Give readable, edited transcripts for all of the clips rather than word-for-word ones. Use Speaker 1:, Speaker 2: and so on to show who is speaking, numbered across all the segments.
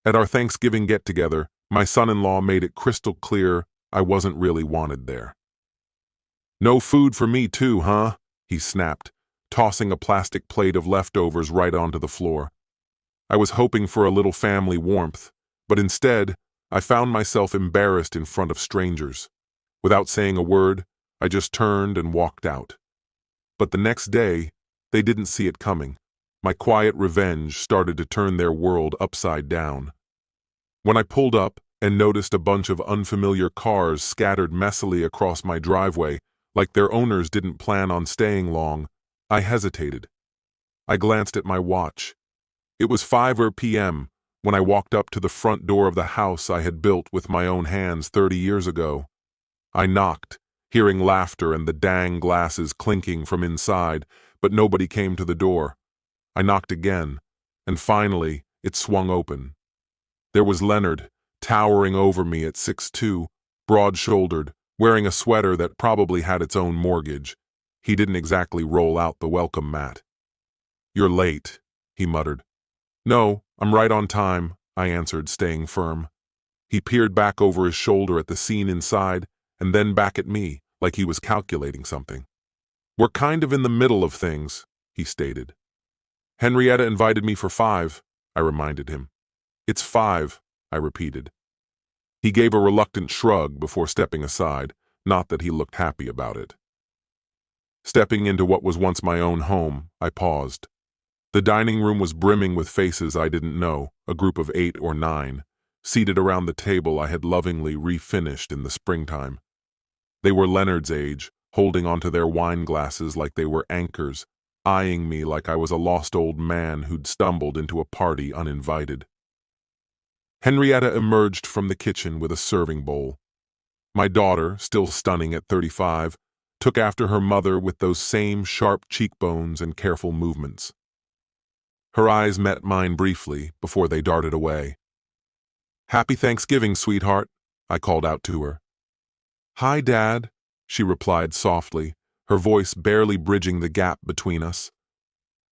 Speaker 1: At our Thanksgiving get-together, my son-in-law made it crystal clear I wasn't really wanted there. "No food for me too, huh?" he snapped, tossing a plastic plate of leftovers right onto the floor. I was hoping for a little family warmth, but instead, I found myself embarrassed in front of strangers. Without saying a word, I just turned and walked out. But the next day, they didn't see it coming. My quiet revenge started to turn their world upside down. When I pulled up and noticed a bunch of unfamiliar cars scattered messily across my driveway, like their owners didn't plan on staying long, I hesitated. I glanced at my watch. It was 5 p.m. when I walked up to the front door of the house I had built with my own hands 30 years ago. I knocked, hearing laughter and the dang glasses clinking from inside, but nobody came to the door. I knocked again, and finally it swung open. There was Leonard, towering over me at 6'2", broad-shouldered, wearing a sweater that probably had its own mortgage. He didn't exactly roll out the welcome mat. "You're late," he muttered. "No, I'm right on time," I answered, staying firm. He peered back over his shoulder at the scene inside, and then back at me, like he was calculating something. "We're kind of in the middle of things," he stated. "Henrietta invited me for 5, I reminded him. "It's 5, I repeated. He gave a reluctant shrug before stepping aside, not that he looked happy about it. Stepping into what was once my own home, I paused. The dining room was brimming with faces I didn't know, a group of 8 or 9, seated around the table I had lovingly refinished in the springtime. They were Leonard's age, holding onto their wine glasses like they were anchors, eyeing me like I was a lost old man who'd stumbled into a party uninvited. Henrietta emerged from the kitchen with a serving bowl. My daughter, still stunning at 35, took after her mother with those same sharp cheekbones and careful movements. Her eyes met mine briefly before they darted away. "Happy Thanksgiving, sweetheart," I called out to her. "Hi, Dad," she replied softly, her voice barely bridging the gap between us.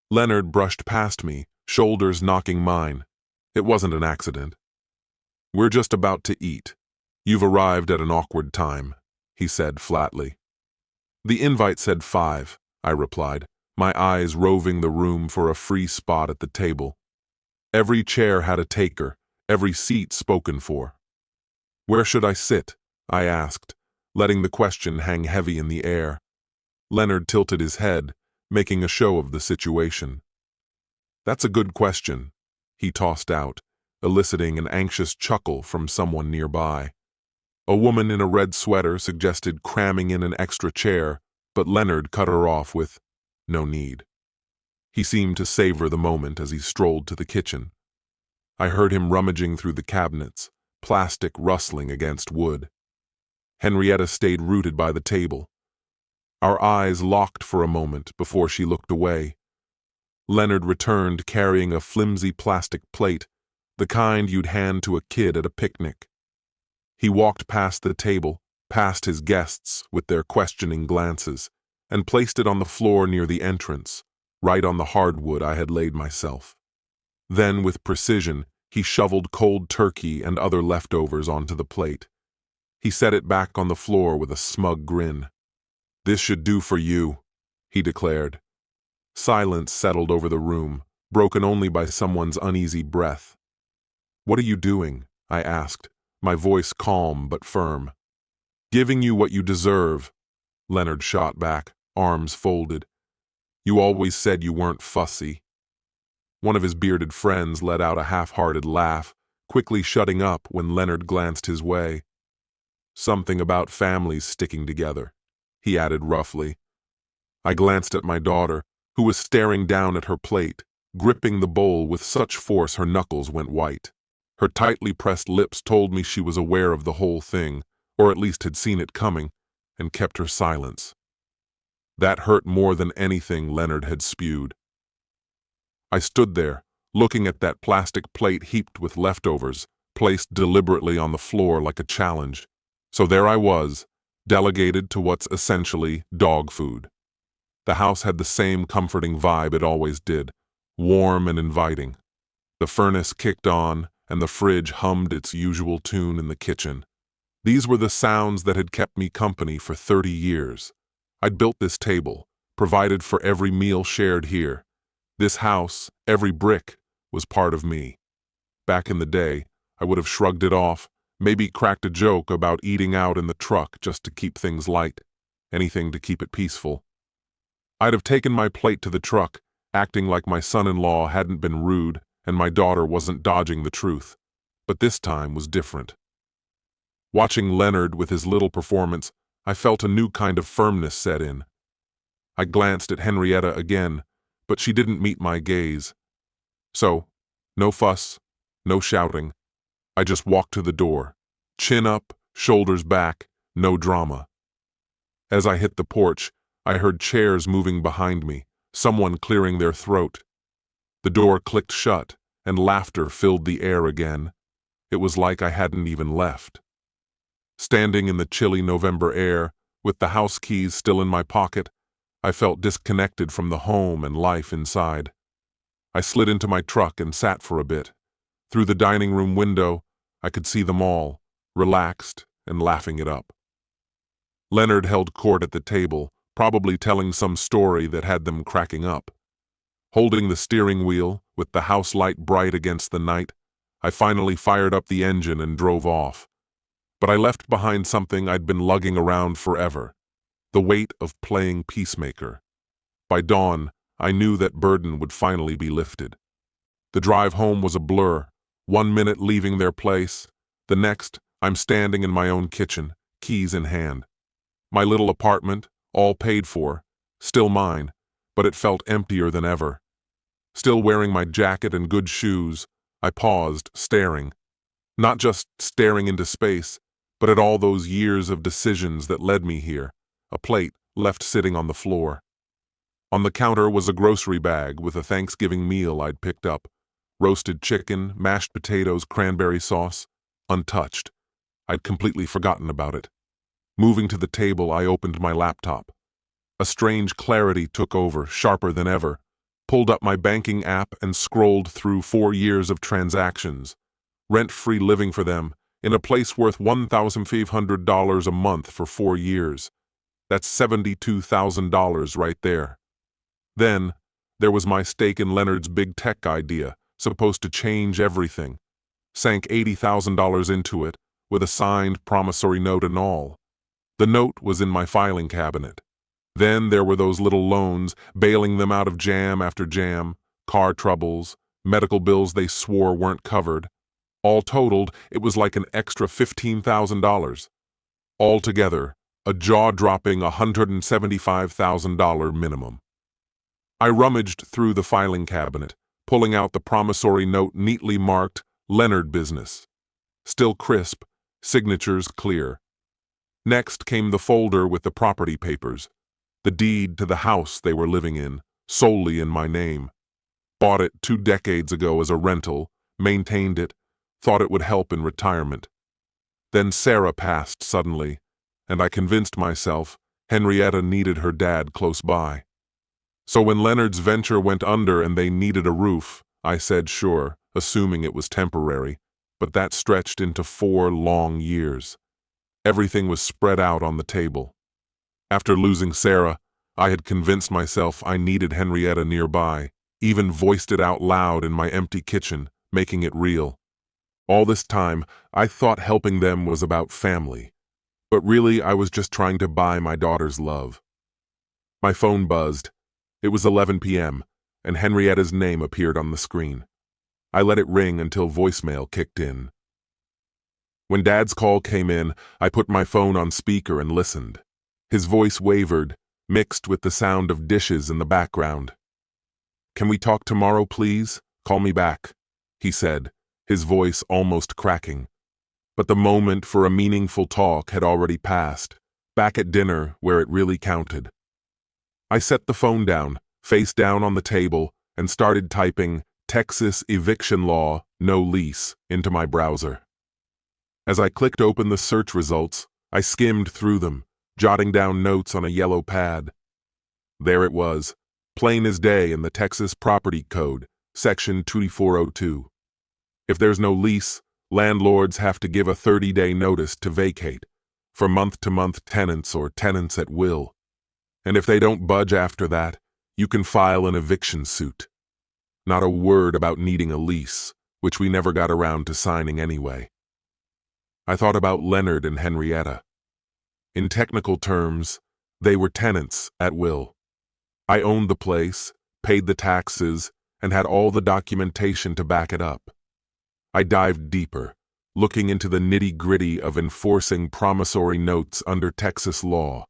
Speaker 1: Leonard brushed past me, shoulders knocking mine. It wasn't an accident. "We're just about to eat. You've arrived at an awkward time," he said flatly. "The invite said 5, I replied, my eyes roving the room for a free spot at the table. Every chair had a taker, every seat spoken for. "Where should I sit?" I asked, letting the question hang heavy in the air. Leonard tilted his head, making a show of the situation. "That's a good question," he tossed out, eliciting an anxious chuckle from someone nearby. A woman in a red sweater suggested cramming in an extra chair, but Leonard cut her off with, "No need." He seemed to savor the moment as he strolled to the kitchen. I heard him rummaging through the cabinets, plastic rustling against wood. Henrietta stayed rooted by the table. Our eyes locked for a moment before she looked away. Leonard returned carrying a flimsy plastic plate, the kind you'd hand to a kid at a picnic. He walked past the table, past his guests with their questioning glances, and placed it on the floor near the entrance, right on the hardwood I had laid myself. Then, with precision, he shoveled cold turkey and other leftovers onto the plate. He set it back on the floor with a smug grin. "This should do for you," he declared. Silence settled over the room, broken only by someone's uneasy breath. "What are you doing?" I asked, my voice calm but firm. "Giving you what you deserve," Leonard shot back, arms folded. "You always said you weren't fussy." One of his bearded friends let out a half-hearted laugh, quickly shutting up when Leonard glanced his way. "Something about families sticking together," he added roughly. I glanced at my daughter, who was staring down at her plate, gripping the bowl with such force her knuckles went white. Her tightly pressed lips told me she was aware of the whole thing, or at least had seen it coming, and kept her silence. That hurt more than anything Leonard had spewed. I stood there, looking at that plastic plate heaped with leftovers, placed deliberately on the floor like a challenge. So there I was, delegated to what's essentially dog food. The house had the same comforting vibe it always did, warm and inviting. The furnace kicked on, and the fridge hummed its usual tune in the kitchen. These were the sounds that had kept me company for 30 years. I'd built this table, provided for every meal shared here. This house, every brick, was part of me. Back in the day, I would have shrugged it off, maybe cracked a joke about eating out in the truck just to keep things light, anything to keep it peaceful. I'd have taken my plate to the truck, acting like my son-in-law hadn't been rude and my daughter wasn't dodging the truth. But this time was different. Watching Leonard with his little performance, I felt a new kind of firmness set in. I glanced at Henrietta again, but she didn't meet my gaze. So, no fuss, no shouting. I just walked to the door, chin up, shoulders back, no drama. As I hit the porch, I heard chairs moving behind me, someone clearing their throat. The door clicked shut, and laughter filled the air again. It was like I hadn't even left. Standing in the chilly November air, with the house keys still in my pocket, I felt disconnected from the home and life inside. I slid into my truck and sat for a bit. Through the dining room window, I could see them all, relaxed and laughing it up. Leonard held court at the table, probably telling some story that had them cracking up. Holding the steering wheel, with the house light bright against the night, I finally fired up the engine and drove off. But I left behind something I'd been lugging around forever, the weight of playing peacemaker. By dawn, I knew that burden would finally be lifted. The drive home was a blur, 1 minute leaving their place, the next I'm standing in my own kitchen, keys in hand. My little apartment, all paid for, still mine, but it felt emptier than ever. Still wearing my jacket and good shoes, I paused, staring. Not just staring into space, but at all those years of decisions that led me here, a plate left sitting on the floor. On the counter was a grocery bag with a Thanksgiving meal I'd picked up. Roasted chicken, mashed potatoes, cranberry sauce, untouched. I'd completely forgotten about it. Moving to the table, I opened my laptop. A strange clarity took over, sharper than ever. Pulled up my banking app and scrolled through 4 years of transactions. Rent-free living for them, in a place worth $1,500 a month for 4 years. That's $72,000 right there. Then, there was my stake in Leonard's big tech idea, supposed to change everything. Sank $80,000 into it, with a signed promissory note and all. The note was in my filing cabinet. Then there were those little loans, bailing them out of jam after jam, car troubles, medical bills they swore weren't covered. All totaled, it was like an extra $15,000. Altogether, a jaw-dropping $175,000 minimum. I rummaged through the filing cabinet, pulling out the promissory note neatly marked Leonard Business. Still crisp, signatures clear. Next came the folder with the property papers, the deed to the house they were living in, solely in my name. Bought it 2 decades ago as a rental, maintained it, thought it would help in retirement. Then Sarah passed suddenly, and I convinced myself Henrietta needed her dad close by. So when Leonard's venture went under and they needed a roof, I said sure, assuming it was temporary, but that stretched into 4 long years. Everything was spread out on the table. After losing Sarah, I had convinced myself I needed Henrietta nearby, even voiced it out loud in my empty kitchen, making it real. All this time, I thought helping them was about family, but really I was just trying to buy my daughter's love. My phone buzzed. It was 11 p.m., and Henrietta's name appeared on the screen. I let it ring until voicemail kicked in. When Dad's call came in, I put my phone on speaker and listened. His voice wavered, mixed with the sound of dishes in the background. "Can we talk tomorrow, please? Call me back," he said, his voice almost cracking. But the moment for a meaningful talk had already passed, back at dinner where it really counted. I set the phone down, face down on the table, and started typing Texas eviction law, no lease into my browser. As I clicked open the search results, I skimmed through them, jotting down notes on a yellow pad. There it was, plain as day in the Texas Property Code, Section 2402. If there's no lease, landlords have to give a 30-day notice to vacate for month-to-month tenants or tenants at will. And if they don't budge after that, you can file an eviction suit. Not a word about needing a lease, which we never got around to signing anyway. I thought about Leonard and Henrietta. In technical terms, they were tenants at will. I owned the place, paid the taxes, and had all the documentation to back it up. I dived deeper, looking into the nitty-gritty of enforcing promissory notes under Texas law.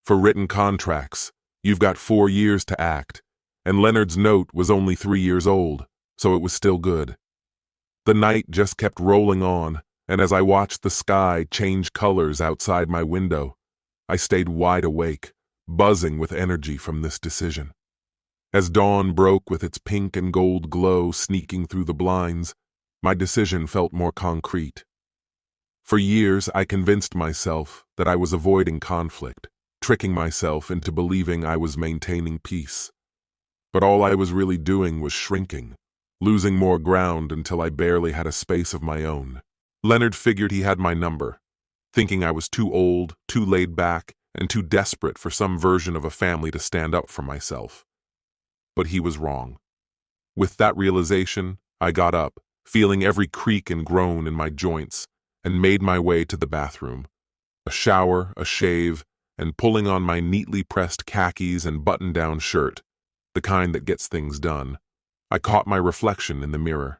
Speaker 1: For written contracts, you've got 4 years to act, and Leonard's note was only 3 years old, so it was still good. The night just kept rolling on, and as I watched the sky change colors outside my window, I stayed wide awake, buzzing with energy from this decision. As dawn broke with its pink and gold glow sneaking through the blinds, my decision felt more concrete. For years, I convinced myself that I was avoiding conflict, tricking myself into believing I was maintaining peace. But all I was really doing was shrinking, losing more ground until I barely had a space of my own. Leonard figured he had my number, thinking I was too old, too laid back, and too desperate for some version of a family to stand up for myself. But he was wrong. With that realization, I got up, feeling every creak and groan in my joints, and made my way to the bathroom. A shower, a shave, and pulling on my neatly pressed khakis and button-down shirt, the kind that gets things done, I caught my reflection in the mirror.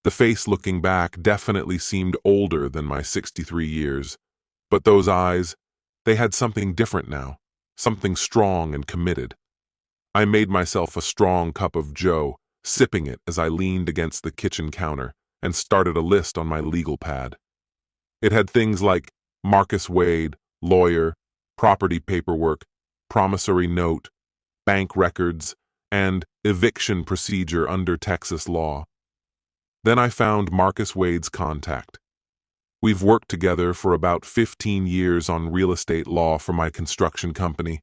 Speaker 1: The face looking back definitely seemed older than my 63 years, but those eyes, they had something different now, something strong and committed. I made myself a strong cup of joe, sipping it as I leaned against the kitchen counter and started a list on my legal pad. It had things like Marcus Wade, lawyer, property paperwork, promissory note, bank records, and eviction procedure under Texas law. Then I found Marcus Wade's contact. We've worked together for about 15 years on real estate law for my construction company.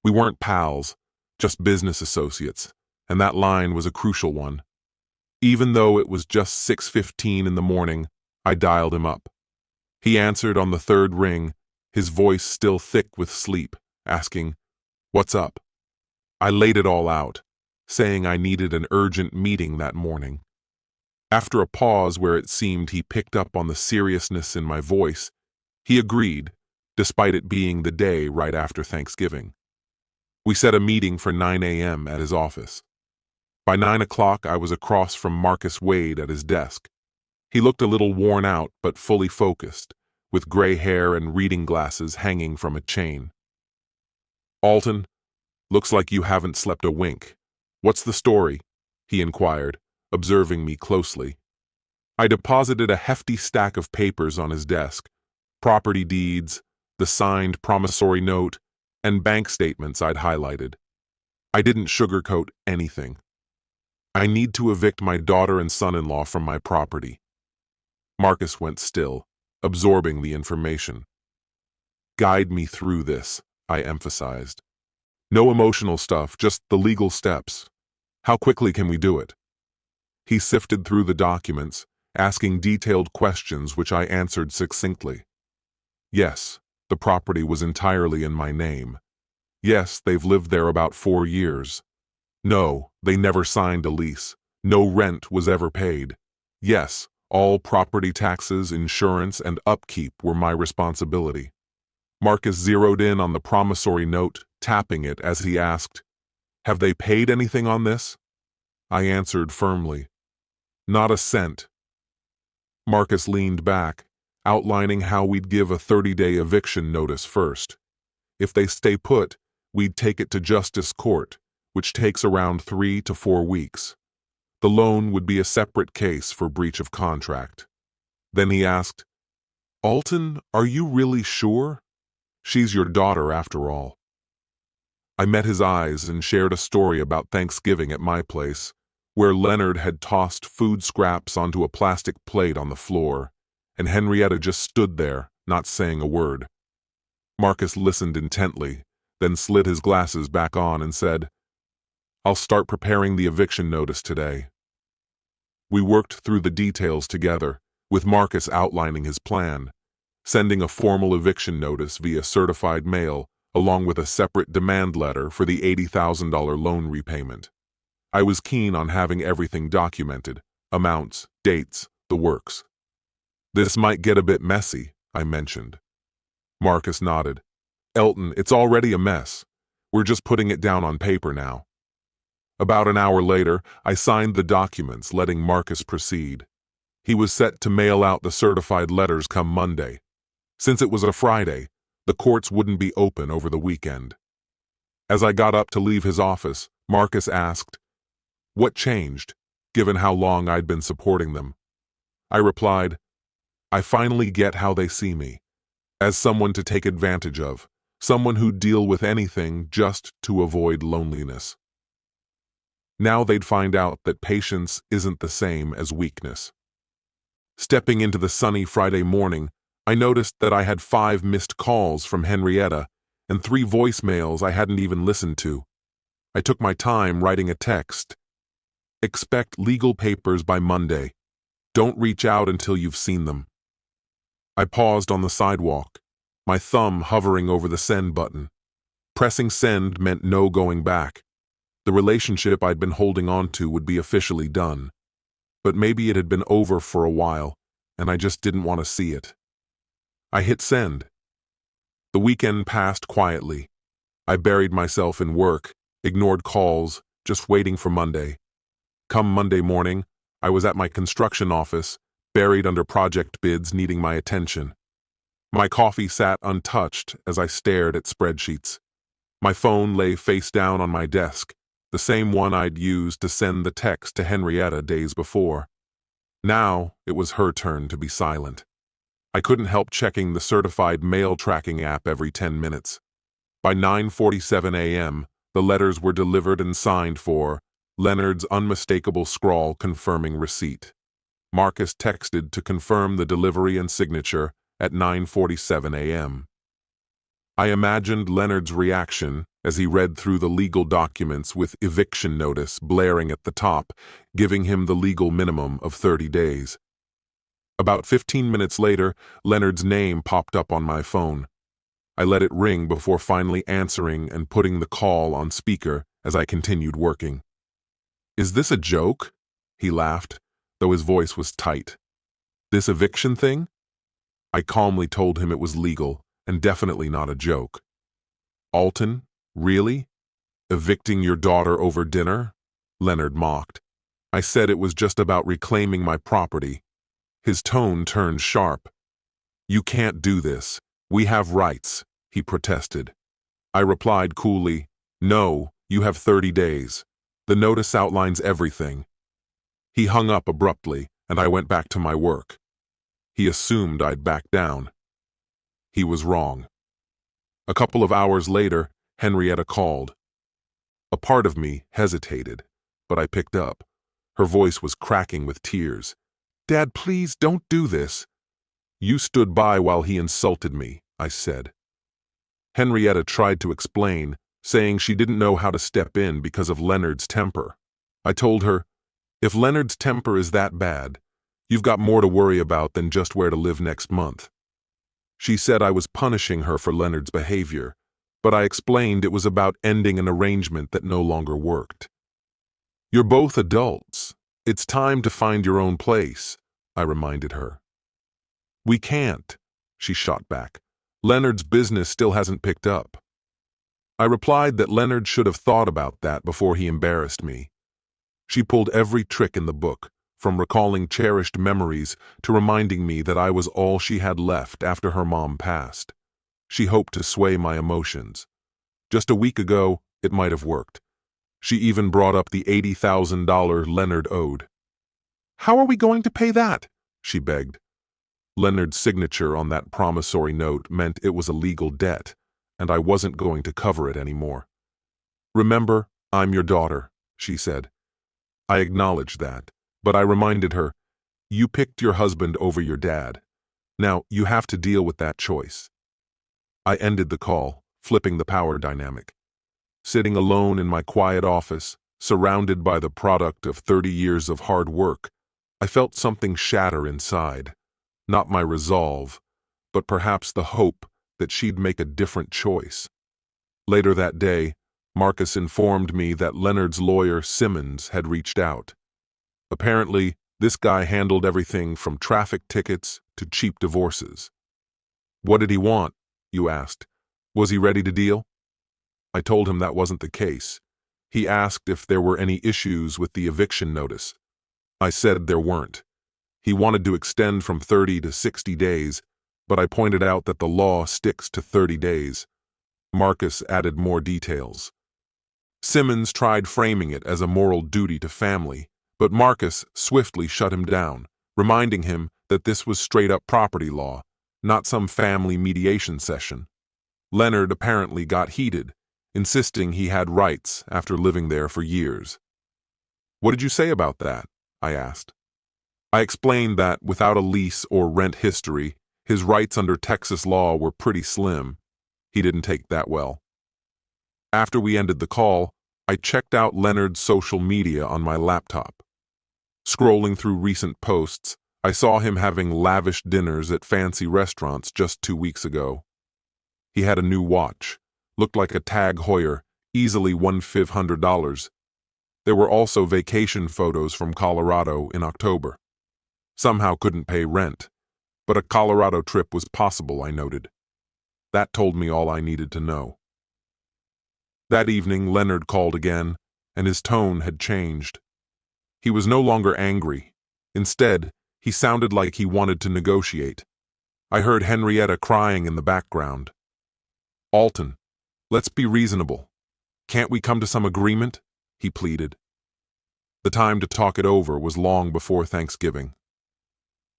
Speaker 1: We weren't pals, just business associates, and that line was a crucial one. Even though it was just 6:15 in the morning, I dialed him up. He answered on the third ring, his voice still thick with sleep, asking, "What's up?" I laid it all out, saying I needed an urgent meeting that morning. After a pause where it seemed he picked up on the seriousness in my voice, he agreed, despite it being the day right after Thanksgiving. We set a meeting for 9 a.m. at his office. By 9 o'clock, I was across from Marcus Wade at his desk. He looked a little worn out but fully focused, with gray hair and reading glasses hanging from a chain. "Alton, looks like you haven't slept a wink. What's the story?" he inquired, observing me closely. I deposited a hefty stack of papers on his desk, property deeds, the signed promissory note, and bank statements I'd highlighted. I didn't sugarcoat anything. "I need to evict my daughter and son-in-law from my property." Marcus went still, absorbing the information. "Guide me through this," I emphasized. "No emotional stuff, just the legal steps. How quickly can we do it?" He sifted through the documents, asking detailed questions which I answered succinctly. Yes, the property was entirely in my name. Yes, they've lived there about 4 years. No, they never signed a lease. No rent was ever paid. Yes, all property taxes, insurance, and upkeep were my responsibility. Marcus zeroed in on the promissory note, tapping it as he asked, "Have they paid anything on this?" I answered firmly, "Not a cent." Marcus leaned back, outlining how we'd give a 30-day eviction notice first. If they stay put, we'd take it to justice court, which takes around 3 to 4 weeks. The loan would be a separate case for breach of contract. Then he asked, "Alton, are you really sure? She's your daughter after all." I met his eyes and shared a story about Thanksgiving at my place, where Leonard had tossed food scraps onto a plastic plate on the floor, and Henrietta just stood there, not saying a word. Marcus listened intently, then slid his glasses back on and said, "I'll start preparing the eviction notice today." We worked through the details together, with Marcus outlining his plan, sending a formal eviction notice via certified mail, along with a separate demand letter for the $80,000 loan repayment. I was keen on having everything documented, amounts, dates, the works. "This might get a bit messy," I mentioned. Marcus nodded. "Elton, it's already a mess. We're just putting it down on paper now." About an hour later, I signed the documents, letting Marcus proceed. He was set to mail out the certified letters come Monday. Since it was a Friday, the courts wouldn't be open over the weekend. As I got up to leave his office, Marcus asked, "What changed, given how long I'd been supporting them?" I replied, "I finally get how they see me, as someone to take advantage of, someone who'd deal with anything just to avoid loneliness." Now they'd find out that patience isn't the same as weakness. Stepping into the sunny Friday morning, I noticed that I had 5 missed calls from Henrietta and 3 voicemails I hadn't even listened to. I took my time writing a text. "Expect legal papers by Monday. Don't reach out until you've seen them." I paused on the sidewalk, my thumb hovering over the send button. Pressing send meant no going back. The relationship I'd been holding on to would be officially done. But maybe it had been over for a while, and I just didn't want to see it. I hit send. The weekend passed quietly. I buried myself in work, ignored calls, just waiting for Monday. Come Monday morning, I was at my construction office, buried under project bids needing my attention. My coffee sat untouched as I stared at spreadsheets. My phone lay face down on my desk, the same one I'd used to send the text to Henrietta days before. Now it was her turn to be silent. I couldn't help checking the certified mail tracking app every 10 minutes. By 9:47 a.m., the letters were delivered and signed for, Leonard's unmistakable scrawl confirming receipt. Marcus texted to confirm the delivery and signature at 9:47 a.m. I imagined Leonard's reaction as he read through the legal documents with eviction notice blaring at the top, giving him the legal minimum of 30 days. About 15 minutes later, Leonard's name popped up on my phone. I let it ring before finally answering and putting the call on speaker as I continued working. "Is this a joke?" He laughed, though his voice was tight. "This eviction thing?" I calmly told him it was legal and definitely not a joke. "Alton, really? Evicting your daughter over dinner?" Leonard mocked. I said it was just about reclaiming my property. His tone turned sharp. "You can't do this. We have rights," he protested. I replied coolly, "No, you have 30 days. The notice outlines everything." He hung up abruptly, and I went back to my work. He assumed I'd back down. He was wrong. A couple of hours later, Henrietta called. A part of me hesitated, but I picked up. Her voice was cracking with tears. "Dad, please don't do this." "You stood by while he insulted me," I said. Henrietta tried to explain, saying she didn't know how to step in because of Leonard's temper. I told her, "If Leonard's temper is that bad, you've got more to worry about than just where to live next month." She said I was punishing her for Leonard's behavior, but I explained it was about ending an arrangement that no longer worked. "You're both adults. It's time to find your own place," I reminded her. "We can't," she shot back. "Leonard's business still hasn't picked up." I replied that Leonard should have thought about that before he embarrassed me. She pulled every trick in the book, from recalling cherished memories to reminding me that I was all she had left after her mom passed. She hoped to sway my emotions. Just a week ago, it might have worked. She even brought up the $80,000 Leonard owed. "How are we going to pay that?" she begged. Leonard's signature on that promissory note meant it was a legal debt, and I wasn't going to cover it anymore. "Remember, I'm your daughter," she said. I acknowledged that, but I reminded her, "You picked your husband over your dad. Now you have to deal with that choice." I ended the call, flipping the power dynamic. Sitting alone in my quiet office, surrounded by the product of 30 years of hard work, I felt something shatter inside, not my resolve, but perhaps the hope that she'd make a different choice. Later that day, Marcus informed me that Leonard's lawyer, Simmons, had reached out. Apparently, this guy handled everything from traffic tickets to cheap divorces. What did he want? You asked. Was he ready to deal? I told him that wasn't the case. He asked if there were any issues with the eviction notice. I said there weren't. He wanted to extend from 30 to 60 days, but I pointed out that the law sticks to 30 days. Marcus added more details. Simmons tried framing it as a moral duty to family, but Marcus swiftly shut him down, reminding him that this was straight-up property law, not some family mediation session. Leonard apparently got heated, insisting he had rights after living there for years. "What did you say about that?" I asked. I explained that without a lease or rent history, his rights under Texas law were pretty slim. He didn't take that well. After we ended the call, I checked out Leonard's social media on my laptop. Scrolling through recent posts, I saw him having lavish dinners at fancy restaurants just 2 weeks ago. He had a new watch, looked like a Tag Heuer, easily $1,500. There were also vacation photos from Colorado in October. Somehow couldn't pay rent, but a Colorado trip was possible, I noted. That told me all I needed to know. That evening, Leonard called again, and his tone had changed. He was no longer angry. Instead, he sounded like he wanted to negotiate. I heard Henrietta crying in the background. "Alton, let's be reasonable. Can't we come to some agreement?" he pleaded. The time to talk it over was long before Thanksgiving.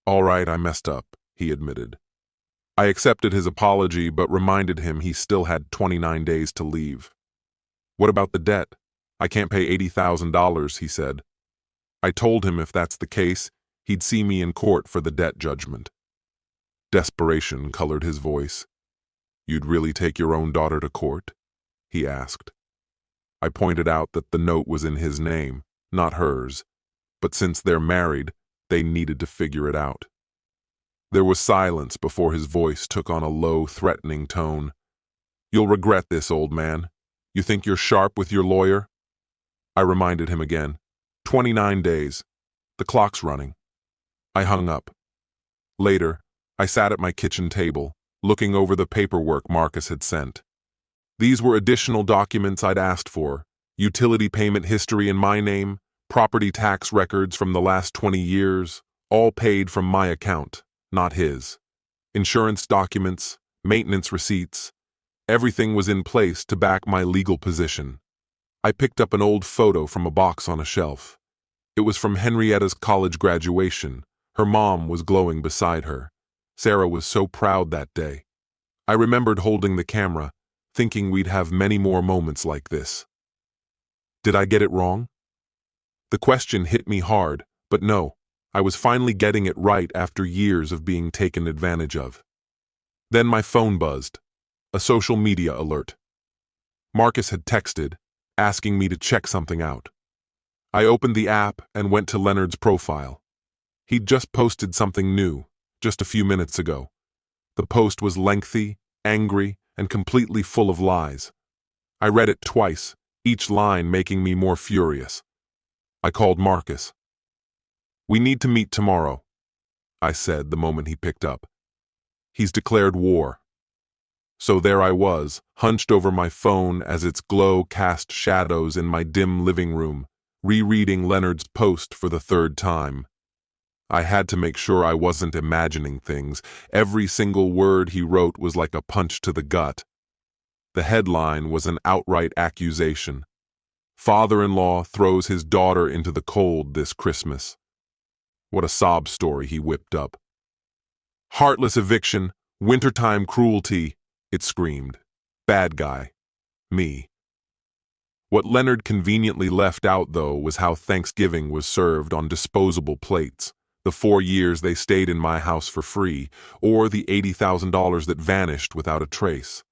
Speaker 1: "All right, I messed up," he admitted. I accepted his apology but reminded him he still had 29 days to leave. "What about the debt? I can't pay $80,000, he said. I told him if that's the case, he'd see me in court for the debt judgment. Desperation colored his voice. "You'd really take your own daughter to court?" he asked. I pointed out that the note was in his name, not hers, but since they're married, they needed to figure it out. There was silence before his voice took on a low, threatening tone. "You'll regret this, old man. You think you're sharp with your lawyer?" I reminded him again. 29 days. The clock's running. I hung up. Later, I sat at my kitchen table, looking over the paperwork Marcus had sent. These were additional documents I'd asked for: utility payment history in my name, property tax records from the last 20 years, all paid from my account, not his. Insurance documents, maintenance receipts. Everything was in place to back my legal position. I picked up an old photo from a box on a shelf. It was from Henrietta's college graduation. Her mom was glowing beside her. Sarah was so proud that day. I remembered holding the camera, thinking we'd have many more moments like this. Did I get it wrong? The question hit me hard, but no, I was finally getting it right after years of being taken advantage of. Then my phone buzzed. A social media alert. Marcus had texted, asking me to check something out. I opened the app and went to Leonard's profile. He'd just posted something new, just a few minutes ago. The post was lengthy, angry, and completely full of lies. I read it twice, each line making me more furious. I called Marcus. "We need to meet tomorrow," I said the moment he picked up. "He's declared war." So there I was, hunched over my phone as its glow cast shadows in my dim living room, rereading Leonard's post for the third time. I had to make sure I wasn't imagining things. Every single word he wrote was like a punch to the gut. The headline was an outright accusation. Father-in-law throws his daughter into the cold this Christmas. What a sob story he whipped up. "Heartless eviction, wintertime cruelty," it screamed. "Bad guy. Me." What Leonard conveniently left out, though, was how Thanksgiving was served on disposable plates, the 4 years they stayed in my house for free, or the $80,000 that vanished without a trace.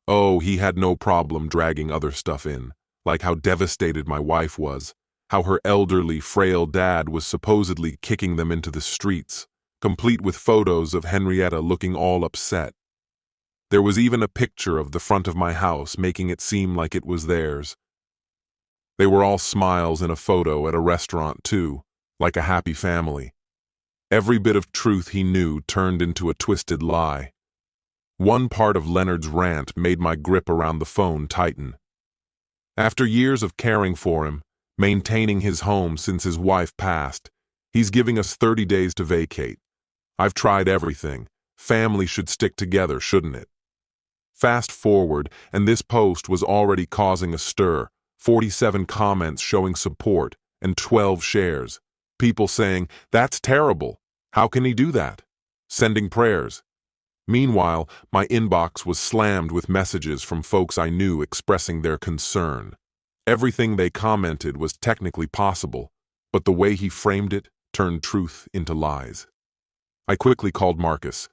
Speaker 1: Oh, he had no problem dragging other stuff in, like how devastated my wife was, how her elderly, frail dad was supposedly kicking them into the streets, complete with photos of Henrietta looking all upset. There was even a picture of the front of my house, making it seem like it was theirs. They were all smiles in a photo at a restaurant, too, like a happy family. Every bit of truth he knew turned into a twisted lie. One part of Leonard's rant made my grip around the phone tighten. After years of caring for him, maintaining his home since his wife passed, he's giving us 30 days to vacate. I've tried everything. Family should stick together, shouldn't it? Fast forward, and this post was already causing a stir. 47 comments showing support, and 12 shares. People saying, "That's terrible. How can he do that?" Sending prayers. Meanwhile, my inbox was slammed with messages from folks I knew expressing their concern. Everything they commented was technically possible, but the way he framed it turned truth into lies. I quickly called Marcus.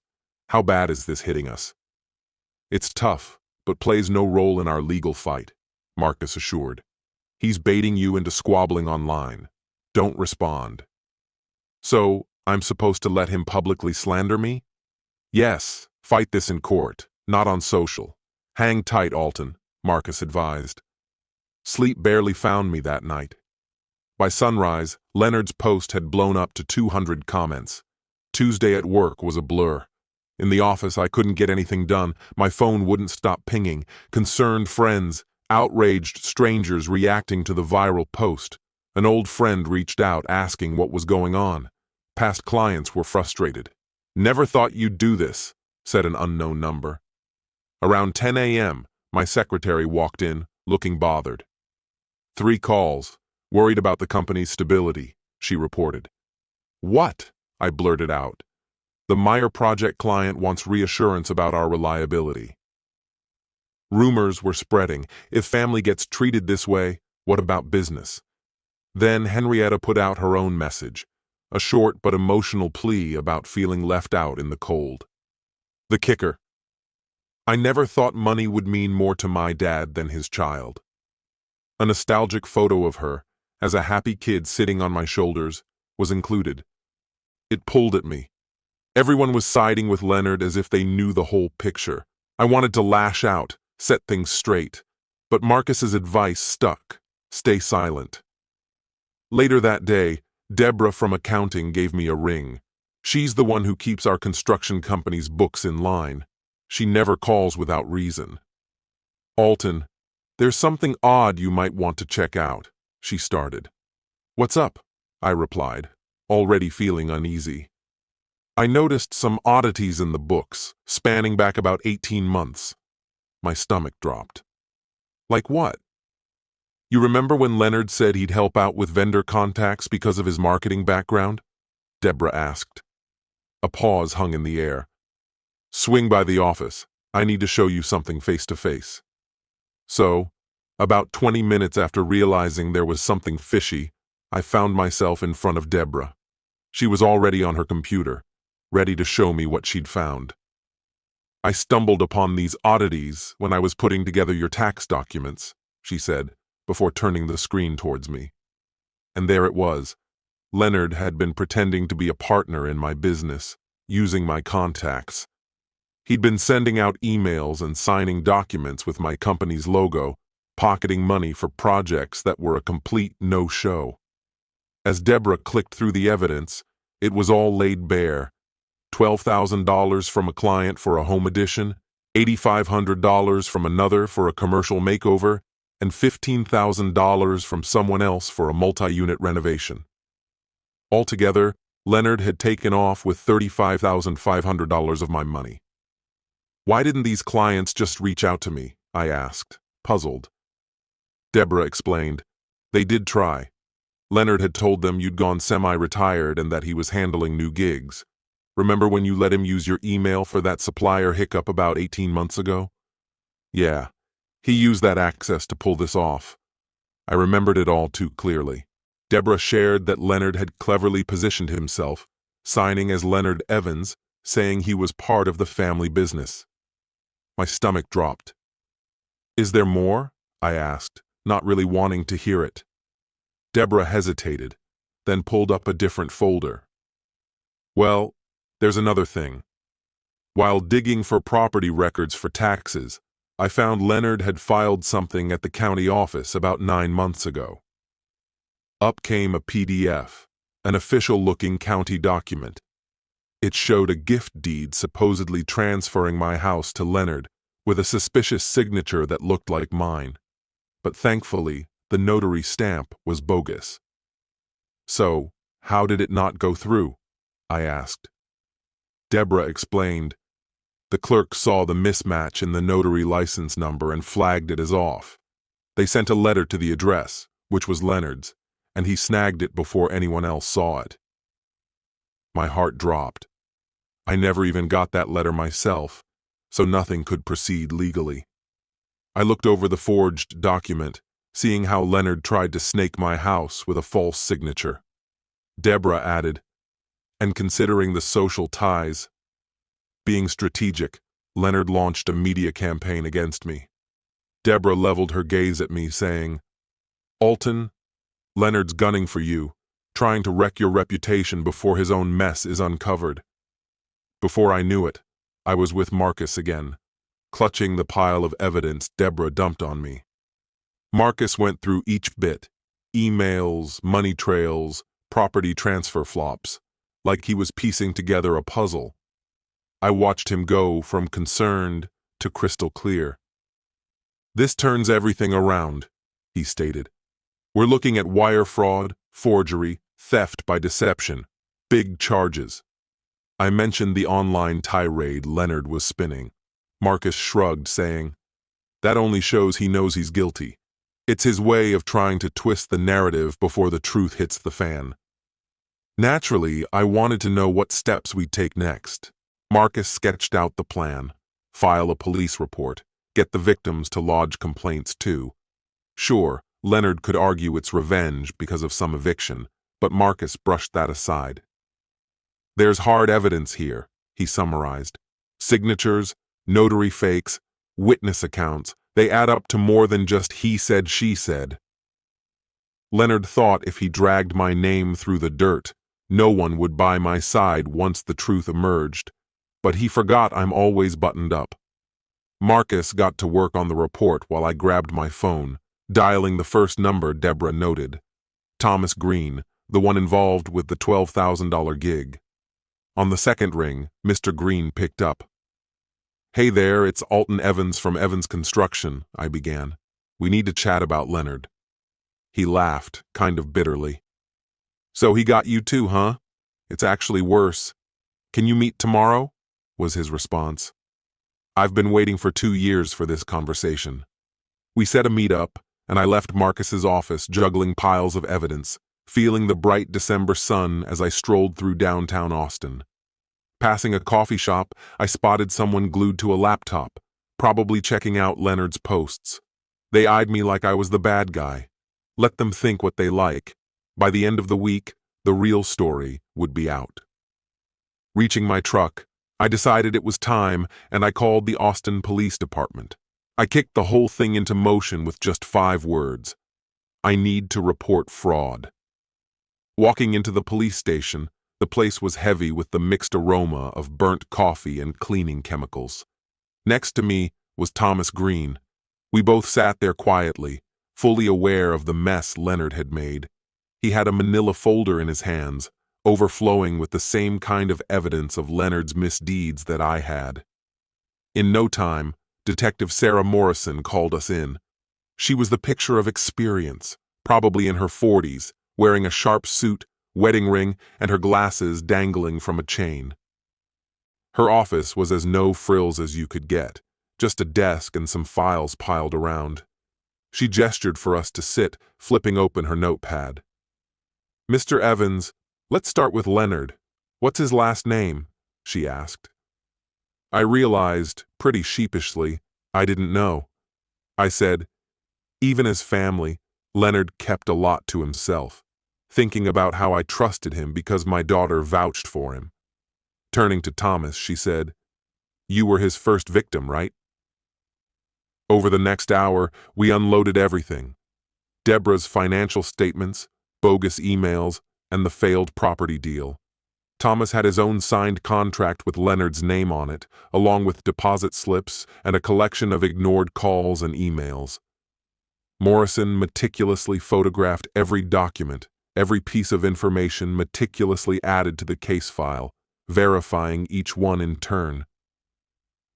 Speaker 1: "How bad is this hitting us?" "It's tough, but plays no role in our legal fight," Marcus assured. "He's baiting you into squabbling online. Don't respond." "So, I'm supposed to let him publicly slander me?" "Yes, fight this in court, not on social. Hang tight, Alton," Marcus advised. Sleep barely found me that night. By sunrise, Leonard's post had blown up to 200 comments. Tuesday at work was a blur. In the office, I couldn't get anything done. My phone wouldn't stop pinging. Concerned friends, outraged strangers reacting to the viral post. An old friend reached out asking what was going on. Past clients were frustrated. "Never thought you'd do this," said an unknown number. Around 10 a.m., my secretary walked in, looking bothered. "3 calls, worried about the company's stability," she reported. "What?" I blurted out. "The Meyer project client wants reassurance about our reliability." Rumors were spreading. If family gets treated this way, what about business? Then Henrietta put out her own message, a short but emotional plea about feeling left out in the cold. The kicker: I never thought money would mean more to my dad than his child. A nostalgic photo of her, as a happy kid sitting on my shoulders, was included. It pulled at me. Everyone was siding with Leonard as if they knew the whole picture. I wanted to lash out, set things straight. But Marcus's advice stuck. Stay silent. Later that day, Deborah from accounting gave me a ring. She's the one who keeps our construction company's books in line. She never calls without reason. "Alton, there's something odd you might want to check out," she started. "What's up?" I replied, already feeling uneasy. "I noticed some oddities in the books, spanning back about 18 months. My stomach dropped. "Like what?" "You remember when Leonard said he'd help out with vendor contacts because of his marketing background?" Deborah asked. A pause hung in the air. "Swing by the office. I need to show you something face to face." So, about 20 minutes after realizing there was something fishy, I found myself in front of Deborah. She was already on her computer, ready to show me what she'd found. "I stumbled upon these oddities when I was putting together your tax documents," she said, before turning the screen towards me. And there it was. Leonard had been pretending to be a partner in my business, using my contacts. He'd been sending out emails and signing documents with my company's logo, pocketing money for projects that were a complete no-show. As Deborah clicked through the evidence, it was all laid bare. $12,000 from a client for a home addition, $8,500 from another for a commercial makeover, and $15,000 from someone else for a multi-unit renovation. Altogether, Leonard had taken off with $35,500 of my money. "Why didn't these clients just reach out to me?" I asked, puzzled. Deborah explained. "They did try. Leonard had told them you'd gone semi-retired and that he was handling new gigs. Remember when you let him use your email for that supplier hiccup about 18 months ago? Yeah, he used that access to pull this off." I remembered it all too clearly. Deborah shared that Leonard had cleverly positioned himself, signing as Leonard Evans, saying he was part of the family business. My stomach dropped. "Is there more?" I asked, not really wanting to hear it. Deborah hesitated, then pulled up a different folder. Well, there's another thing. While digging for property records for taxes, I found Leonard had filed something at the county office about 9 months ago. Up came a PDF, an official-looking county document. It showed a gift deed supposedly transferring my house to Leonard with a suspicious signature that looked like mine. But thankfully, the notary stamp was bogus. So, how did it not go through? I asked. Deborah explained. The clerk saw the mismatch in the notary license number and flagged it as off. They sent a letter to the address, which was Leonard's, and he snagged it before anyone else saw it. My heart dropped. I never even got that letter myself, so nothing could proceed legally. I looked over the forged document, seeing how Leonard tried to snake my house with a false signature. Deborah added, and considering the social ties, being strategic, Leonard launched a media campaign against me. Deborah leveled her gaze at me, saying, Alton, Leonard's gunning for you, trying to wreck your reputation before his own mess is uncovered. Before I knew it, I was with Marcus again, clutching the pile of evidence Deborah dumped on me. Marcus went through each bit, emails, money trails, property transfer flops, like he was piecing together a puzzle. I watched him go from concerned to crystal clear. This turns everything around, he stated. We're looking at wire fraud, forgery, theft by deception, big charges. I mentioned the online tirade Leonard was spinning. Marcus shrugged, saying, that only shows he knows he's guilty. It's his way of trying to twist the narrative before the truth hits the fan. Naturally, I wanted to know what steps we'd take next. Marcus sketched out the plan. File a police report. Get the victims to lodge complaints too. Sure, Leonard could argue it's revenge because of some eviction, but Marcus brushed that aside. There's hard evidence here, he summarized. Signatures, notary fakes, witness accounts, they add up to more than just he said, she said. Leonard thought if he dragged my name through the dirt, no one would buy my side once the truth emerged, but he forgot I'm always buttoned up. Marcus got to work on the report while I grabbed my phone, dialing the first number Deborah noted. Thomas Green, the one involved with the $12,000 gig. On the second ring, Mr. Green picked up. Hey there, it's Alton Evans from Evans Construction, I began. We need to chat about Leonard. He laughed, kind of bitterly. So he got you too, huh? It's actually worse. Can you meet tomorrow? Was his response. I've been waiting for 2 years for this conversation. We set a meet-up, and I left Marcus's office juggling piles of evidence, feeling the bright December sun as I strolled through downtown Austin. Passing a coffee shop, I spotted someone glued to a laptop, probably checking out Leonard's posts. They eyed me like I was the bad guy. Let them think what they like. By the end of the week, the real story would be out. Reaching my truck, I decided it was time, and I called the Austin Police Department. I kicked the whole thing into motion with just 5 words. I need to report fraud. Walking into the police station, the place was heavy with the mixed aroma of burnt coffee and cleaning chemicals. Next to me was Thomas Green. We both sat there quietly, fully aware of the mess Leonard had made. He had a manila folder in his hands, overflowing with the same kind of evidence of Leonard's misdeeds that I had. In no time, Detective Sarah Morrison called us in. She was the picture of experience, probably in her 40s, wearing a sharp suit, wedding ring, and her glasses dangling from a chain. Her office was as no frills as you could get, just a desk and some files piled around. She gestured for us to sit, flipping open her notepad. Mr. Evans, let's start with Leonard. What's his last name? She asked. I realized, pretty sheepishly, I didn't know. I said, even as family, Leonard kept a lot to himself, thinking about how I trusted him because my daughter vouched for him. Turning to Thomas, she said, you were his first victim, right? Over the next hour, we unloaded everything. Deborah's financial statements, bogus emails, and the failed property deal. Thomas had his own signed contract with Leonard's name on it, along with deposit slips and a collection of ignored calls and emails. Morrison meticulously photographed every document, every piece of information meticulously added to the case file, verifying each one in turn.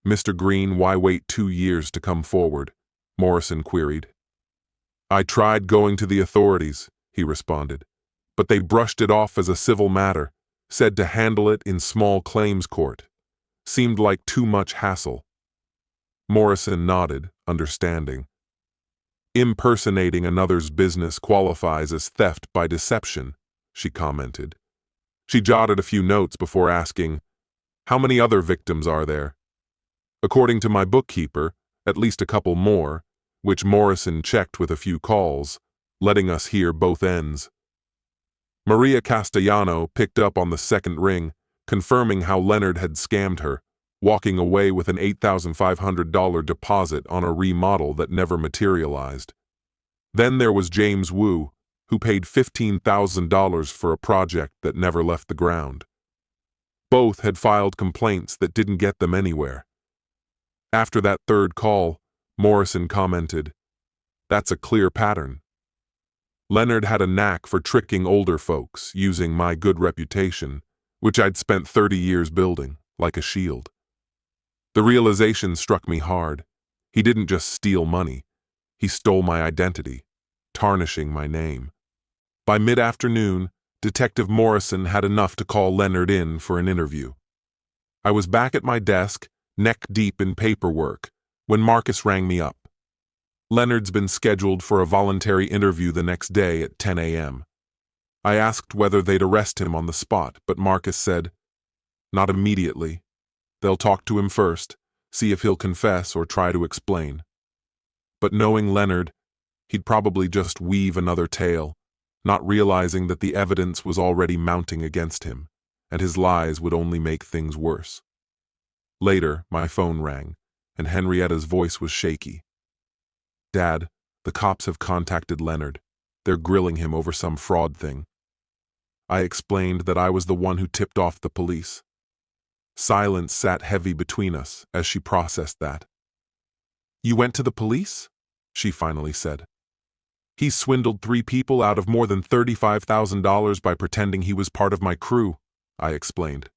Speaker 1: "Mr. Green, why wait 2 years to come forward?" Morrison queried. "I tried going to the authorities," he responded, "but they brushed it off as a civil matter, said to handle it in small claims court. Seemed like too much hassle." Morrison nodded, understanding. "Impersonating another's business qualifies as theft by deception," she commented. She jotted a few notes before asking, "How many other victims are there?" "According to my bookkeeper, at least a couple more," which Morrison checked with a few calls, letting us hear both ends. Maria Castellano picked up on the second ring, confirming how Leonard had scammed her, walking away with an $8,500 deposit on a remodel that never materialized. Then there was James Wu, who paid $15,000 for a project that never left the ground. Both had filed complaints that didn't get them anywhere. After that third call, Morrison commented, "That's a clear pattern." Leonard had a knack for tricking older folks, using my good reputation, which I'd spent 30 years building, like a shield. The realization struck me hard. He didn't just steal money. He stole my identity, tarnishing my name. By mid-afternoon, Detective Morrison had enough to call Leonard in for an interview. I was back at my desk, neck deep in paperwork, when Marcus rang me up. Leonard's been scheduled for a voluntary interview the next day at 10 a.m. I asked whether they'd arrest him on the spot, but Marcus said, "Not immediately. They'll talk to him first, see if he'll confess or try to explain." But knowing Leonard, he'd probably just weave another tale, not realizing that the evidence was already mounting against him, and his lies would only make things worse. Later, my phone rang, and Henrietta's voice was shaky. "Dad, the cops have contacted Leonard. They're grilling him over some fraud thing." I explained that I was the one who tipped off the police. Silence sat heavy between us as she processed that. "You went to the police?" she finally said. "He swindled 3 people out of more than $35,000 by pretending he was part of my crew," I explained.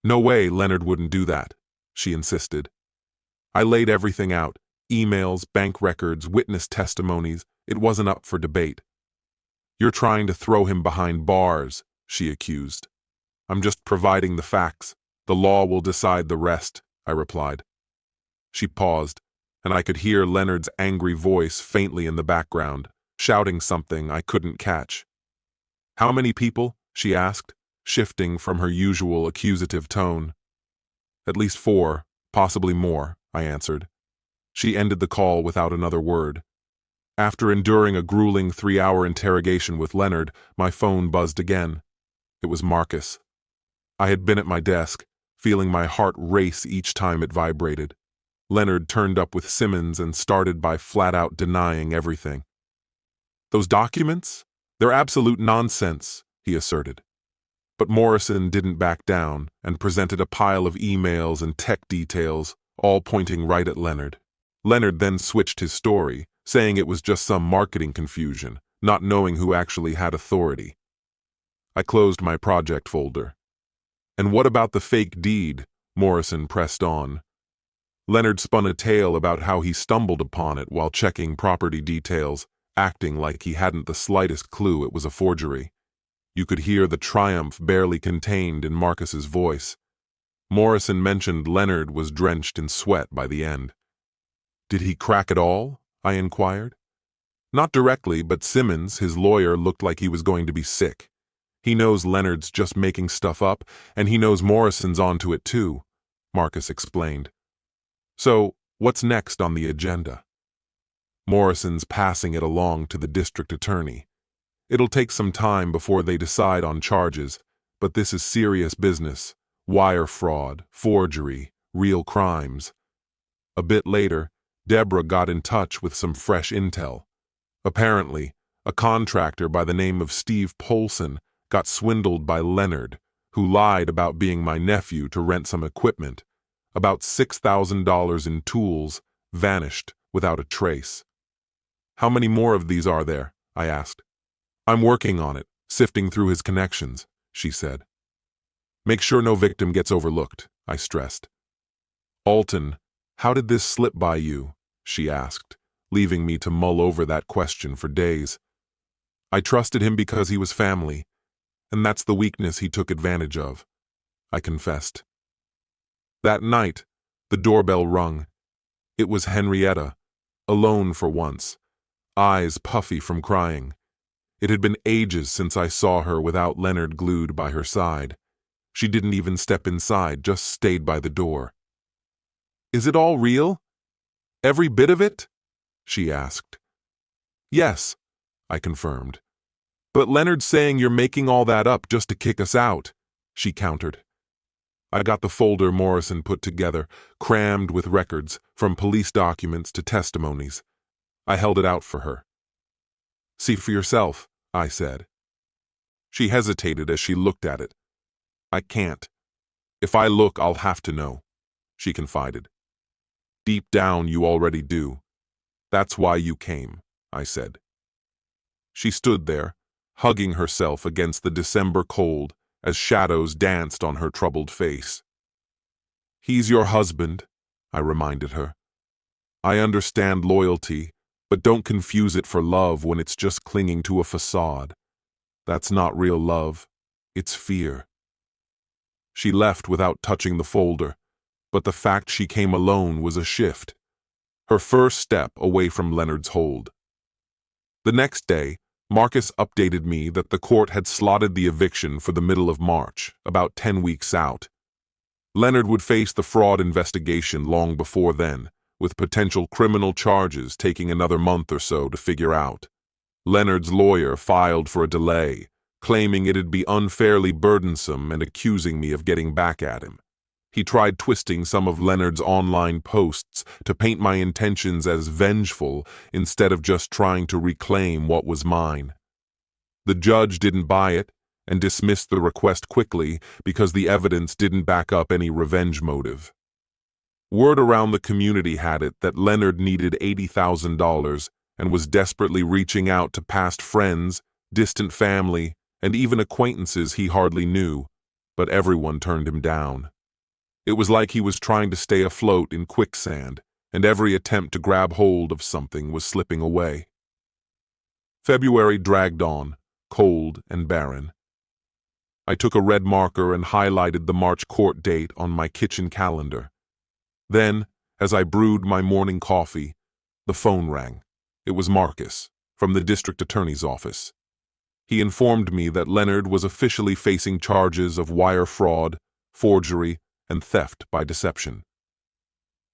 Speaker 1: "No way Leonard wouldn't do that," she insisted. I laid everything out. Emails, bank records, witness testimonies. It wasn't up for debate. "You're trying to throw him behind bars," she accused. "I'm just providing the facts. The law will decide the rest," I replied. She paused, and I could hear Leonard's angry voice faintly in the background, shouting something I couldn't catch. "How many people?" she asked, shifting from her usual accusative tone. "At least 4, possibly more," I answered. She ended the call without another word. After enduring a grueling 3-hour interrogation with Leonard, my phone buzzed again. It was Marcus. I had been at my desk, feeling my heart race each time it vibrated. Leonard turned up with Simmons and started by flat-out denying everything. "Those documents? They're absolute nonsense," he asserted. But Morrison didn't back down and presented a pile of emails and tech details, all pointing right at Leonard. Leonard then switched his story, saying it was just some marketing confusion, not knowing who actually had authority. I closed my project folder. "And what about the fake deed?" Morrison pressed on. Leonard spun a tale about how he stumbled upon it while checking property details, acting like he hadn't the slightest clue it was a forgery. You could hear the triumph barely contained in Marcus's voice. Morrison mentioned Leonard was drenched in sweat by the end. "Did he crack it all?" I inquired. "Not directly, but Simmons, his lawyer, looked like he was going to be sick. He knows Leonard's just making stuff up, and he knows Morrison's onto it too," Marcus explained. "So, what's next on the agenda?" "Morrison's passing it along to the district attorney. It'll take some time before they decide on charges, but this is serious business. Wire fraud, forgery, real crimes." A bit later, Deborah got in touch with some fresh intel. Apparently, A contractor by the name of Steve Polson got swindled by Leonard, who lied about being my nephew to rent some equipment. About $6,000 in tools vanished without a trace. How many more of these are there? I asked. I'm working on it, sifting through his connections, she said. Make sure no victim gets overlooked, I stressed. Alton, how did this slip by you? She asked, leaving me to mull over that question for days. I trusted him because he was family, and that's the weakness he took advantage of, I confessed. That night, the doorbell rung. It was Henrietta, alone for once, eyes puffy from crying. It had been ages since I saw her without Leonard glued by her side. She didn't even step inside, just stayed by the door. Is it all real? Every bit of it? She asked. Yes, I confirmed. But Leonard's saying you're making all that up just to kick us out, she countered. I got the folder Morrison put together, crammed with records, from police documents to testimonies. I held it out for her. See for yourself, I said. She hesitated as she looked at it. I can't. If I look, I'll have to know, she confided. Deep down, you already do. That's why you came, I said. She stood there, hugging herself against the December cold as shadows danced on her troubled face. He's your husband, I reminded her. I understand loyalty, but don't confuse it for love when it's just clinging to a facade. That's not real love. It's fear. She left without touching the folder, but the fact she came alone was a shift. Her first step away from Leonard's hold. The next day, Marcus updated me that the court had slotted the eviction for the middle of March, about 10 weeks out. Leonard would face the fraud investigation long before then, with potential criminal charges taking another month or so to figure out. Leonard's lawyer filed for a delay, claiming it'd be unfairly burdensome and accusing me of getting back at him. He tried twisting some of Leonard's online posts to paint my intentions as vengeful instead of just trying to reclaim what was mine. The judge didn't buy it and dismissed the request quickly because the evidence didn't back up any revenge motive. Word around the community had it that Leonard needed $80,000 and was desperately reaching out to past friends, distant family, and even acquaintances he hardly knew, but everyone turned him down. It was like he was trying to stay afloat in quicksand, and every attempt to grab hold of something was slipping away. February dragged on, cold and barren. I took a red marker and highlighted the March court date on my kitchen calendar. Then, as I brewed my morning coffee, the phone rang. It was Marcus, from the district attorney's office. He informed me that Leonard was officially facing charges of wire fraud, forgery, and theft by deception.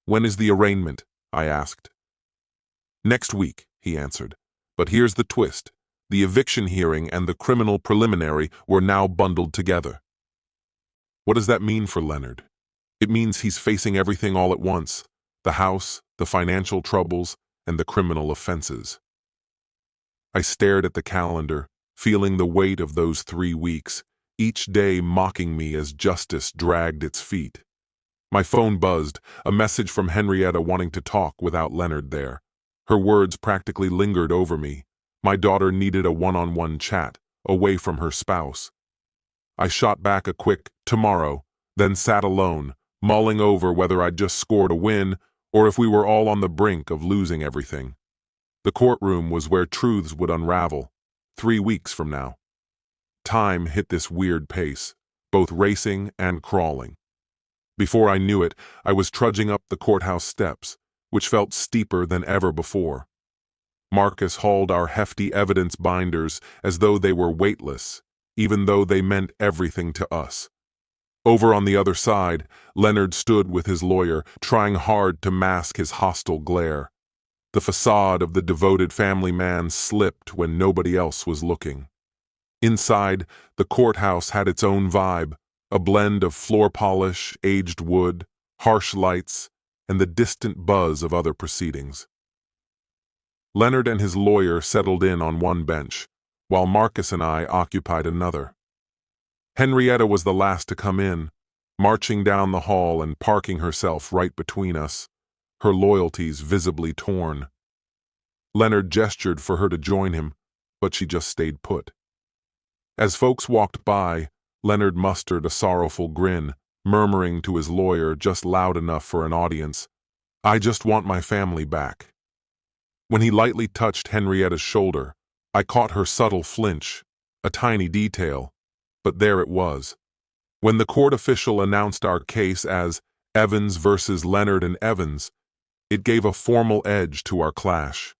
Speaker 1: When is the arraignment? I asked. Next week, he answered. But here's the twist. The eviction hearing and the criminal preliminary were now bundled together. What does that mean for Leonard? It means he's facing everything all at once. The house, the financial troubles, and the criminal offenses. I stared at the calendar, feeling the weight of those 3 weeks, each day mocking me as justice dragged its feet. My phone buzzed, a message from Henrietta wanting to talk without Leonard there. Her words practically lingered over me. My daughter needed a one-on-one chat, away from her spouse. I shot back a quick, tomorrow, then sat alone, mulling over whether I'd just scored a win or if we were all on the brink of losing everything. The courtroom was where truths would unravel, 3 weeks from now. Time hit this weird pace, both racing and crawling. Before I knew it, I was trudging up the courthouse steps, which felt steeper than ever before. Marcus hauled our hefty evidence binders as though they were weightless, even though they meant everything to us. Over on the other side, Leonard stood with his lawyer, trying hard to mask his hostile glare. The facade of the devoted family man slipped when nobody else was looking. Inside, the courthouse had its own vibe, a blend of floor polish, aged wood, harsh lights, and the distant buzz of other proceedings. Leonard and his lawyer settled in on one bench, while Marcus and I occupied another. Henrietta was the last to come in, marching down the hall and parking herself right between us, her loyalties visibly torn. Leonard gestured for her to join him, but she just stayed put. As folks walked by, Leonard mustered a sorrowful grin, murmuring to his lawyer just loud enough for an audience, "I just want my family back." When he lightly touched Henrietta's shoulder, I caught her subtle flinch, a tiny detail, but there it was. When the court official announced our case as Evans versus Leonard and Evans, it gave a formal edge to our clash.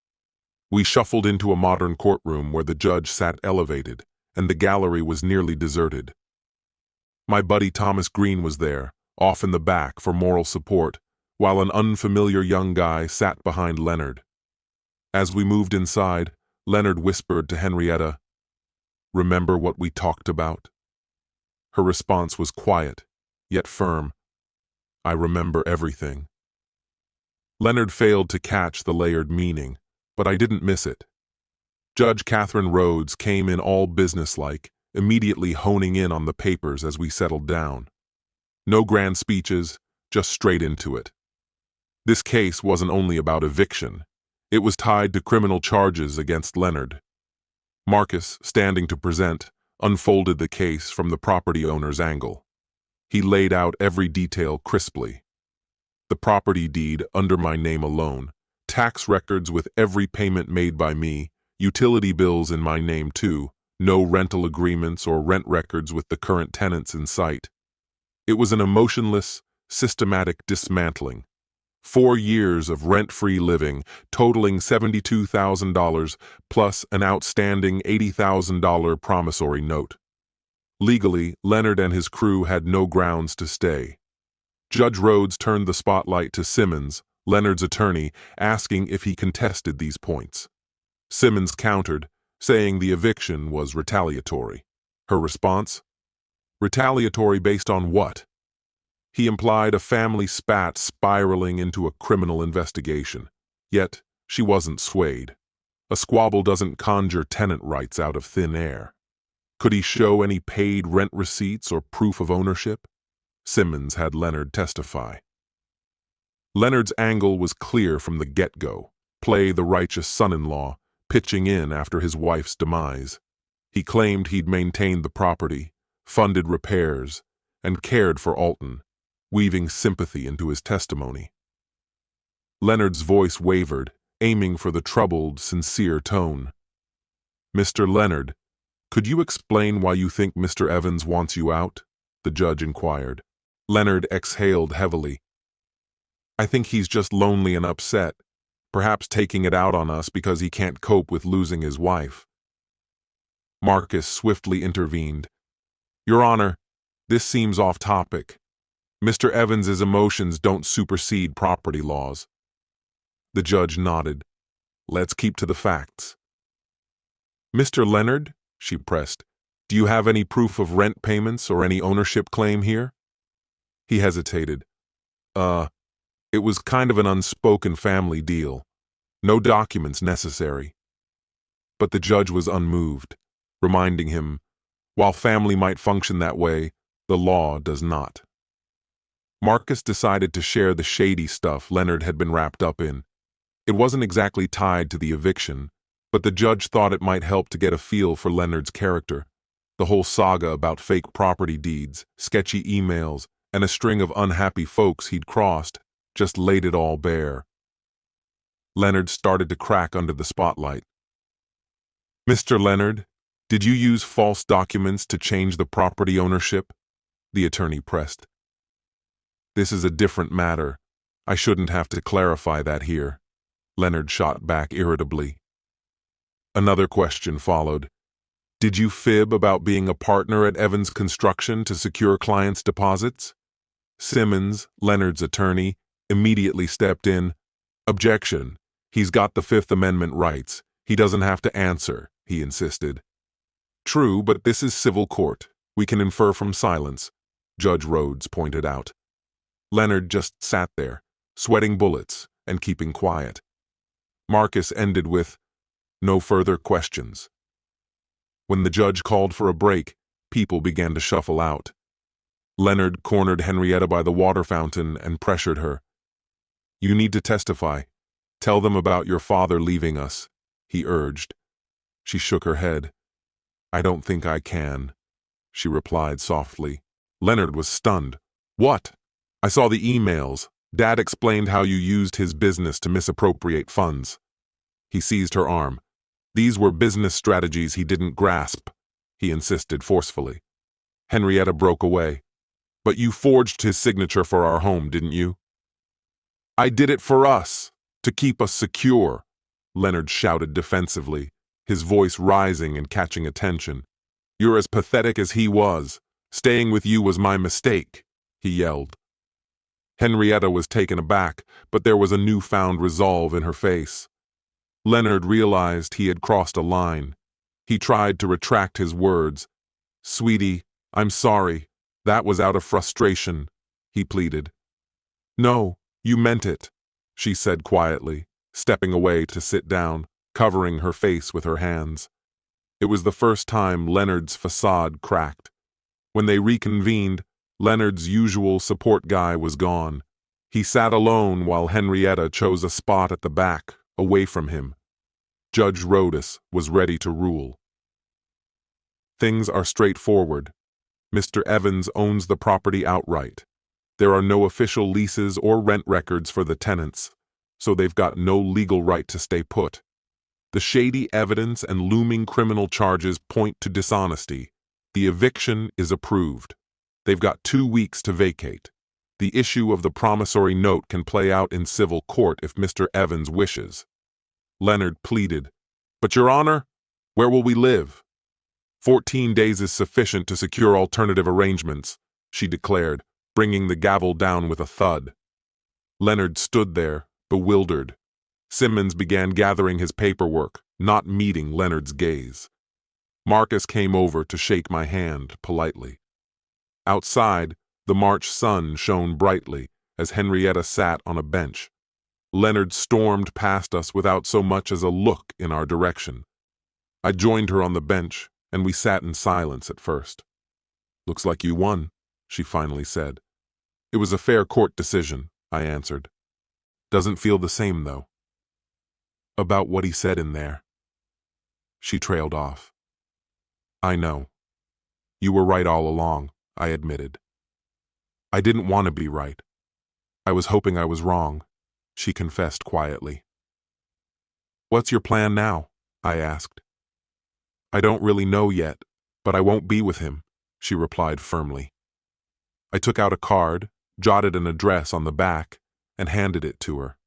Speaker 1: We shuffled into a modern courtroom where the judge sat elevated, and the gallery was nearly deserted. My buddy Thomas Green was there, off in the back for moral support, while an unfamiliar young guy sat behind Leonard. As we moved inside, Leonard whispered to Henrietta, "Remember what we talked about?" Her response was quiet, yet firm. "I remember everything." Leonard failed to catch the layered meaning, but I didn't miss it. Judge Catherine Rhodes came in all businesslike, immediately honing in on the papers as we settled down. No grand speeches, just straight into it. This case wasn't only about eviction. It was tied to criminal charges against Leonard. Marcus, standing to present, unfolded the case from the property owner's angle. He laid out every detail crisply. The property deed under my name alone, tax records with every payment made by me, utility bills in my name too, no rental agreements or rent records with the current tenants in sight. It was an emotionless, systematic dismantling. 4 years of rent-free living, totaling $72,000 plus an outstanding $80,000 promissory note. Legally, Leonard and his crew had no grounds to stay. Judge Rhodes turned the spotlight to Simmons, Leonard's attorney, asking if he contested these points. Simmons countered, saying the eviction was retaliatory. Her response? Retaliatory based on what? He implied a family spat spiraling into a criminal investigation. Yet, she wasn't swayed. A squabble doesn't conjure tenant rights out of thin air. Could he show any paid rent receipts or proof of ownership? Simmons had Leonard testify. Leonard's angle was clear from the get-go. Play the righteous son-in-law, pitching in after his wife's demise. He claimed he'd maintained the property, funded repairs, and cared for Alton, weaving sympathy into his testimony. Leonard's voice wavered, aiming for the troubled, sincere tone. "Mr. Leonard, could you explain why you think Mr. Evans wants you out?" the judge inquired. Leonard exhaled heavily. "I think he's just lonely and upset, perhaps taking it out on us because he can't cope with losing his wife." Marcus swiftly intervened. "Your Honor, this seems off topic. Mr. Evans's emotions don't supersede property laws." The judge nodded. "Let's keep to the facts." "Mr. Leonard," she pressed, "do you have any proof of rent payments or any ownership claim here?" He hesitated. It was kind of an unspoken family deal. No documents necessary." But the judge was unmoved, reminding him, while family might function that way, the law does not. Marcus decided to share the shady stuff Leonard had been wrapped up in. It wasn't exactly tied to the eviction, but the judge thought it might help to get a feel for Leonard's character. The whole saga about fake property deeds, sketchy emails, and a string of unhappy folks he'd crossed just laid it all bare. Leonard started to crack under the spotlight. "Mr. Leonard, did you use false documents to change the property ownership?" the attorney pressed. "This is a different matter. I shouldn't have to clarify that here," Leonard shot back irritably. Another question followed. "Did you fib about being a partner at Evans Construction to secure clients' deposits?" Simmons, Leonard's attorney, immediately stepped in. "Objection. He's got the Fifth Amendment rights. He doesn't have to answer," he insisted. "True, but this is civil court. We can infer from silence," Judge Rhodes pointed out. Leonard just sat there, sweating bullets and keeping quiet. Marcus ended with, "No further questions." When the judge called for a break, people began to shuffle out. Leonard cornered Henrietta by the water fountain and pressured her. "You need to testify. Tell them about your father leaving us," he urged. She shook her head. "I don't think I can," she replied softly. Leonard was stunned. "What?" "I saw the emails. Dad explained how you used his business to misappropriate funds." He seized her arm. These were business strategies he didn't grasp, he insisted forcefully. Henrietta broke away. "But you forged his signature for our home, didn't you?" "I did it for us, to keep us secure," Leonard shouted defensively, his voice rising and catching attention. "You're as pathetic as he was. Staying with you was my mistake," he yelled. Henrietta was taken aback, but there was a newfound resolve in her face. Leonard realized he had crossed a line. He tried to retract his words. "Sweetie, I'm sorry. That was out of frustration," he pleaded. "No, you meant it," she said quietly, stepping away to sit down, covering her face with her hands. It was the first time Leonard's facade cracked. When they reconvened, Leonard's usual support guy was gone. He sat alone while Henrietta chose a spot at the back, away from him. Judge Rodas was ready to rule. Things are straightforward. Mr. Evans owns the property outright. There are no official leases or rent records for the tenants, so they've got no legal right to stay put. The shady evidence and looming criminal charges point to dishonesty. The eviction is approved. They've got 2 weeks to vacate. The issue of the promissory note can play out in civil court if Mr. Evans wishes. Leonard pleaded, "But Your Honor, where will we live?" 14 days is sufficient to secure alternative arrangements, she declared, bringing the gavel down with a thud. Leonard stood there, bewildered. Simmons began gathering his paperwork, not meeting Leonard's gaze. Marcus came over to shake my hand politely. Outside, the March sun shone brightly as Henrietta sat on a bench. Leonard stormed past us without so much as a look in our direction. I joined her on the bench, and we sat in silence at first. "Looks like you won," she finally said. "It was a fair court decision," I answered. "Doesn't feel the same, though." "About what he said in there." She trailed off. "I know. You were right all along," I admitted. "I didn't want to be right. I was hoping I was wrong," she confessed quietly. "What's your plan now?" I asked. "I don't really know yet, but I won't be with him," she replied firmly. I took out a card, jotted an address on the back, and handed it to her.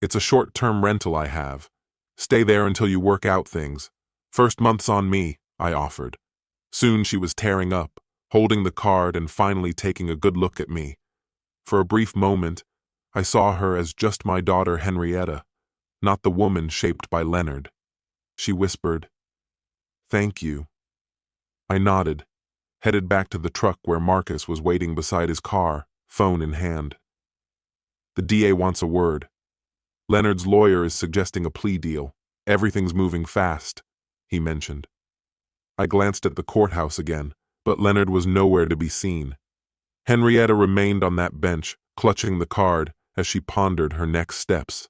Speaker 1: "It's a short-term rental I have. Stay there until you work out things. First month's on me," I offered. Soon she was tearing up, holding the card and finally taking a good look at me. For a brief moment, I saw her as just my daughter Henrietta, not the woman shaped by Leonard. She whispered, "Thank you." I nodded, headed back to the truck where Marcus was waiting beside his car, phone in hand. "The DA wants a word. Leonard's lawyer is suggesting a plea deal. Everything's moving fast," he mentioned. I glanced at the courthouse again, but Leonard was nowhere to be seen. Henrietta remained on that bench, clutching the card as she pondered her next steps.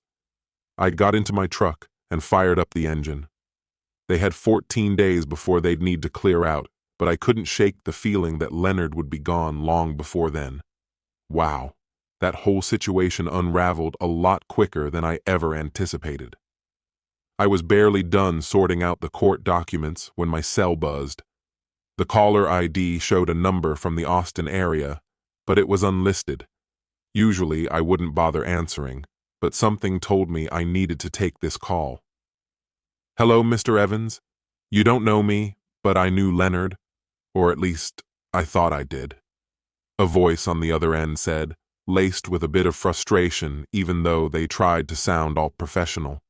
Speaker 1: I got into my truck and fired up the engine. They had 14 days before they'd need to clear out, but I couldn't shake the feeling that Leonard would be gone long before then. Wow, that whole situation unraveled a lot quicker than I ever anticipated. I was barely done sorting out the court documents when my cell buzzed. The caller ID showed a number from the Austin area, but it was unlisted. Usually I wouldn't bother answering, but something told me I needed to take this call. "Hello, Mr. Evans. You don't know me, but I knew Leonard, or at least I thought I did," a voice on the other end said, laced with a bit of frustration even though they tried to sound all professional.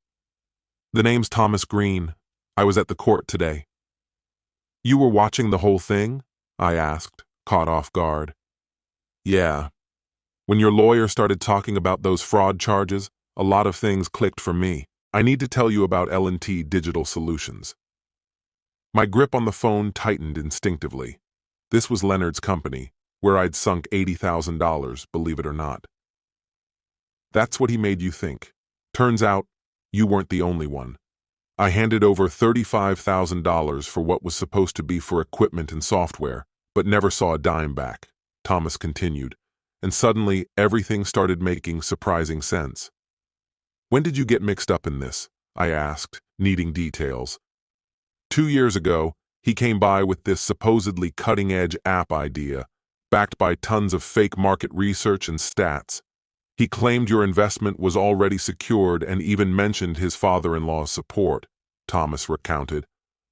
Speaker 1: "The name's Thomas Green. I was at the court today." "You were watching the whole thing?" I asked, caught off guard. "Yeah. When your lawyer started talking about those fraud charges, a lot of things clicked for me," I need to tell you about L&T Digital Solutions. My grip on the phone tightened instinctively. This was Leonard's company, where I'd sunk $80,000, believe it or not. That's what he made you think. Turns out, you weren't the only one. I handed over $35,000 for what was supposed to be for equipment and software, but never saw a dime back, Thomas continued, and suddenly everything started making surprising sense. When did you get mixed up in this? I asked, needing details. 2 years ago, he came by with this supposedly cutting-edge app idea, backed by tons of fake market research and stats. He claimed your investment was already secured and even mentioned his father-in-law's support, Thomas recounted.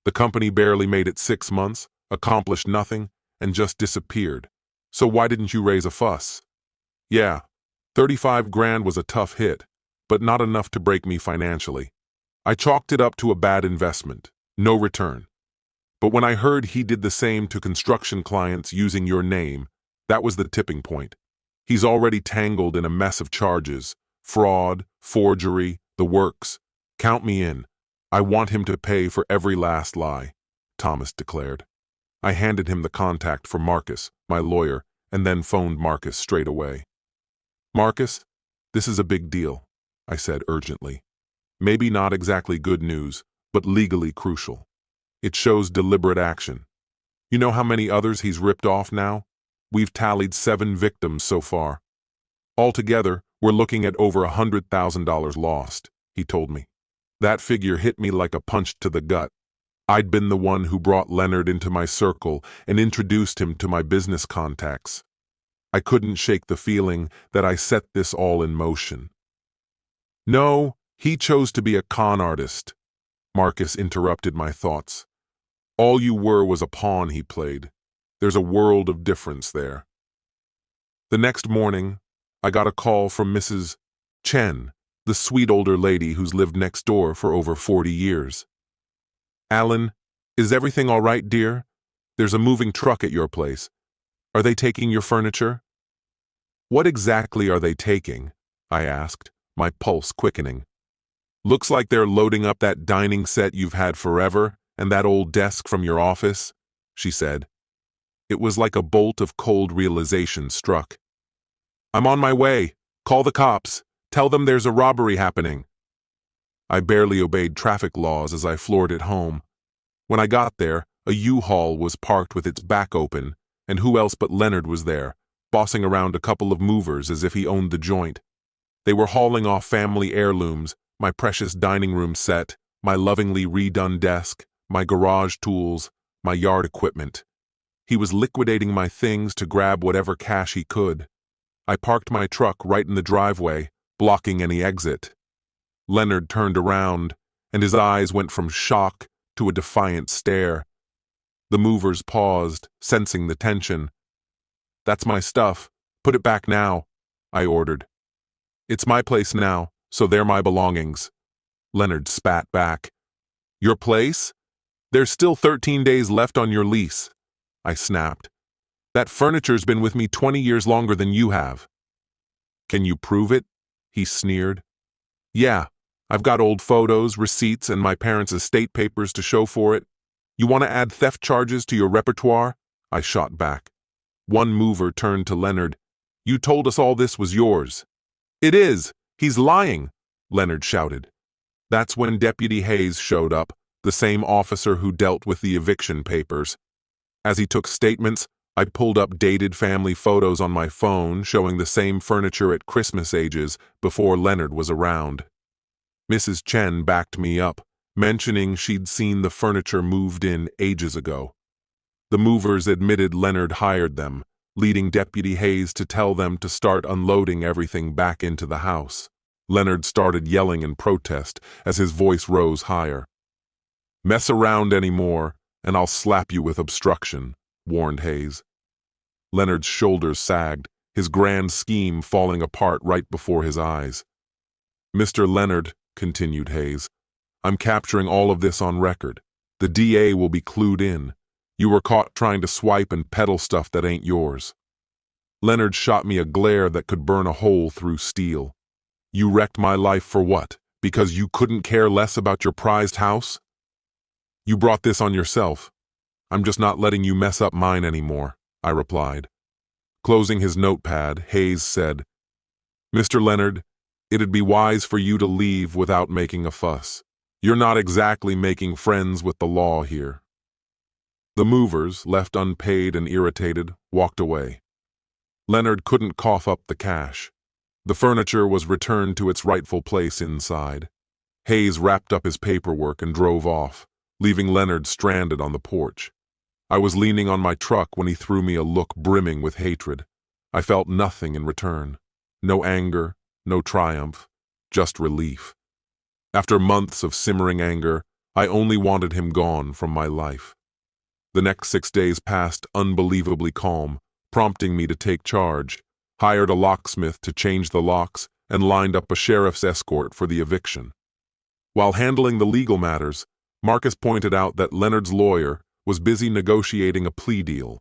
Speaker 1: The company barely made it 6 months, accomplished nothing, and just disappeared. So why didn't you raise a fuss? Yeah, 35 grand was a tough hit, but not enough to break me financially. I chalked it up to a bad investment, no return. But when I heard he did the same to construction clients using your name, that was the tipping point. He's already tangled in a mess of charges, fraud, forgery, the works. Count me in. I want him to pay for every last lie, Thomas declared. I handed him the contact for Marcus, my lawyer, and then phoned Marcus straight away. Marcus, this is a big deal, I said urgently. Maybe not exactly good news, but legally crucial. It shows deliberate action. You know how many others he's ripped off now? We've tallied 7 victims so far. Altogether, we're looking at over $100,000 lost, he told me. That figure hit me like a punch to the gut. I'd been the one who brought Leonard into my circle and introduced him to my business contacts. I couldn't shake the feeling that I set this all in motion. No, he chose to be a con artist, Marcus interrupted my thoughts. All you were was a pawn he played. There's a world of difference there. The next morning, I got a call from Mrs. Chen, the sweet older lady who's lived next door for over 40 years. Alan, is everything all right, dear? There's a moving truck at your place. Are they taking your furniture? What exactly are they taking? I asked, my pulse quickening. Looks like they're loading up that dining set you've had forever and that old desk from your office, she said. It was like a bolt of cold realization struck. I'm on my way. Call the cops. Tell them there's a robbery happening. I barely obeyed traffic laws as I floored it home. When I got there, a U-Haul was parked with its back open, and who else but Leonard was there, bossing around a couple of movers as if he owned the joint. They were hauling off family heirlooms, my precious dining room set, my lovingly redone desk, my garage tools, my yard equipment. He was liquidating my things to grab whatever cash he could. I parked my truck right in the driveway, blocking any exit. Leonard turned around, and his eyes went from shock to a defiant stare. The movers paused, sensing the tension. That's my stuff. Put it back now, I ordered. It's my place now, so they're my belongings. Leonard spat back. Your place? There's still 13 days left on your lease, I snapped. That furniture's been with me 20 years longer than you have. Can you prove it? He sneered. Yeah, I've got old photos, receipts, and my parents' estate papers to show for it. You want to add theft charges to your repertoire? I shot back. One mover turned to Leonard. You told us all this was yours. It is. He's lying, Leonard shouted. That's when Deputy Hayes showed up, the same officer who dealt with the eviction papers. As he took statements, I pulled up dated family photos on my phone showing the same furniture at Christmas ages before Leonard was around. Mrs. Chen backed me up, mentioning she'd seen the furniture moved in ages ago. The movers admitted Leonard hired them, leading Deputy Hayes to tell them to start unloading everything back into the house. Leonard started yelling in protest as his voice rose higher. Mess around anymore, and I'll slap you with obstruction, warned Hayes. Leonard's shoulders sagged, his grand scheme falling apart right before his eyes. Mr. Leonard, continued Hayes, I'm capturing all of this on record. The DA will be clued in. You were caught trying to swipe and peddle stuff that ain't yours. Leonard shot me a glare that could burn a hole through steel. You wrecked my life for what? Because you couldn't care less about your prized house? You brought this on yourself. I'm just not letting you mess up mine anymore, I replied. Closing his notepad, Hayes said, Mr. Leonard, it'd be wise for you to leave without making a fuss. You're not exactly making friends with the law here. The movers, left unpaid and irritated, walked away. Leonard couldn't cough up the cash. The furniture was returned to its rightful place inside. Hayes wrapped up his paperwork and drove off, leaving Leonard stranded on the porch. I was leaning on my truck when he threw me a look brimming with hatred. I felt nothing in return. No anger, no triumph, just relief. After months of simmering anger, I only wanted him gone from my life. The next 6 days passed unbelievably calm, prompting me to take charge, hired a locksmith to change the locks, and lined up a sheriff's escort for the eviction. While handling the legal matters, Marcus pointed out that Leonard's lawyer was busy negotiating a plea deal.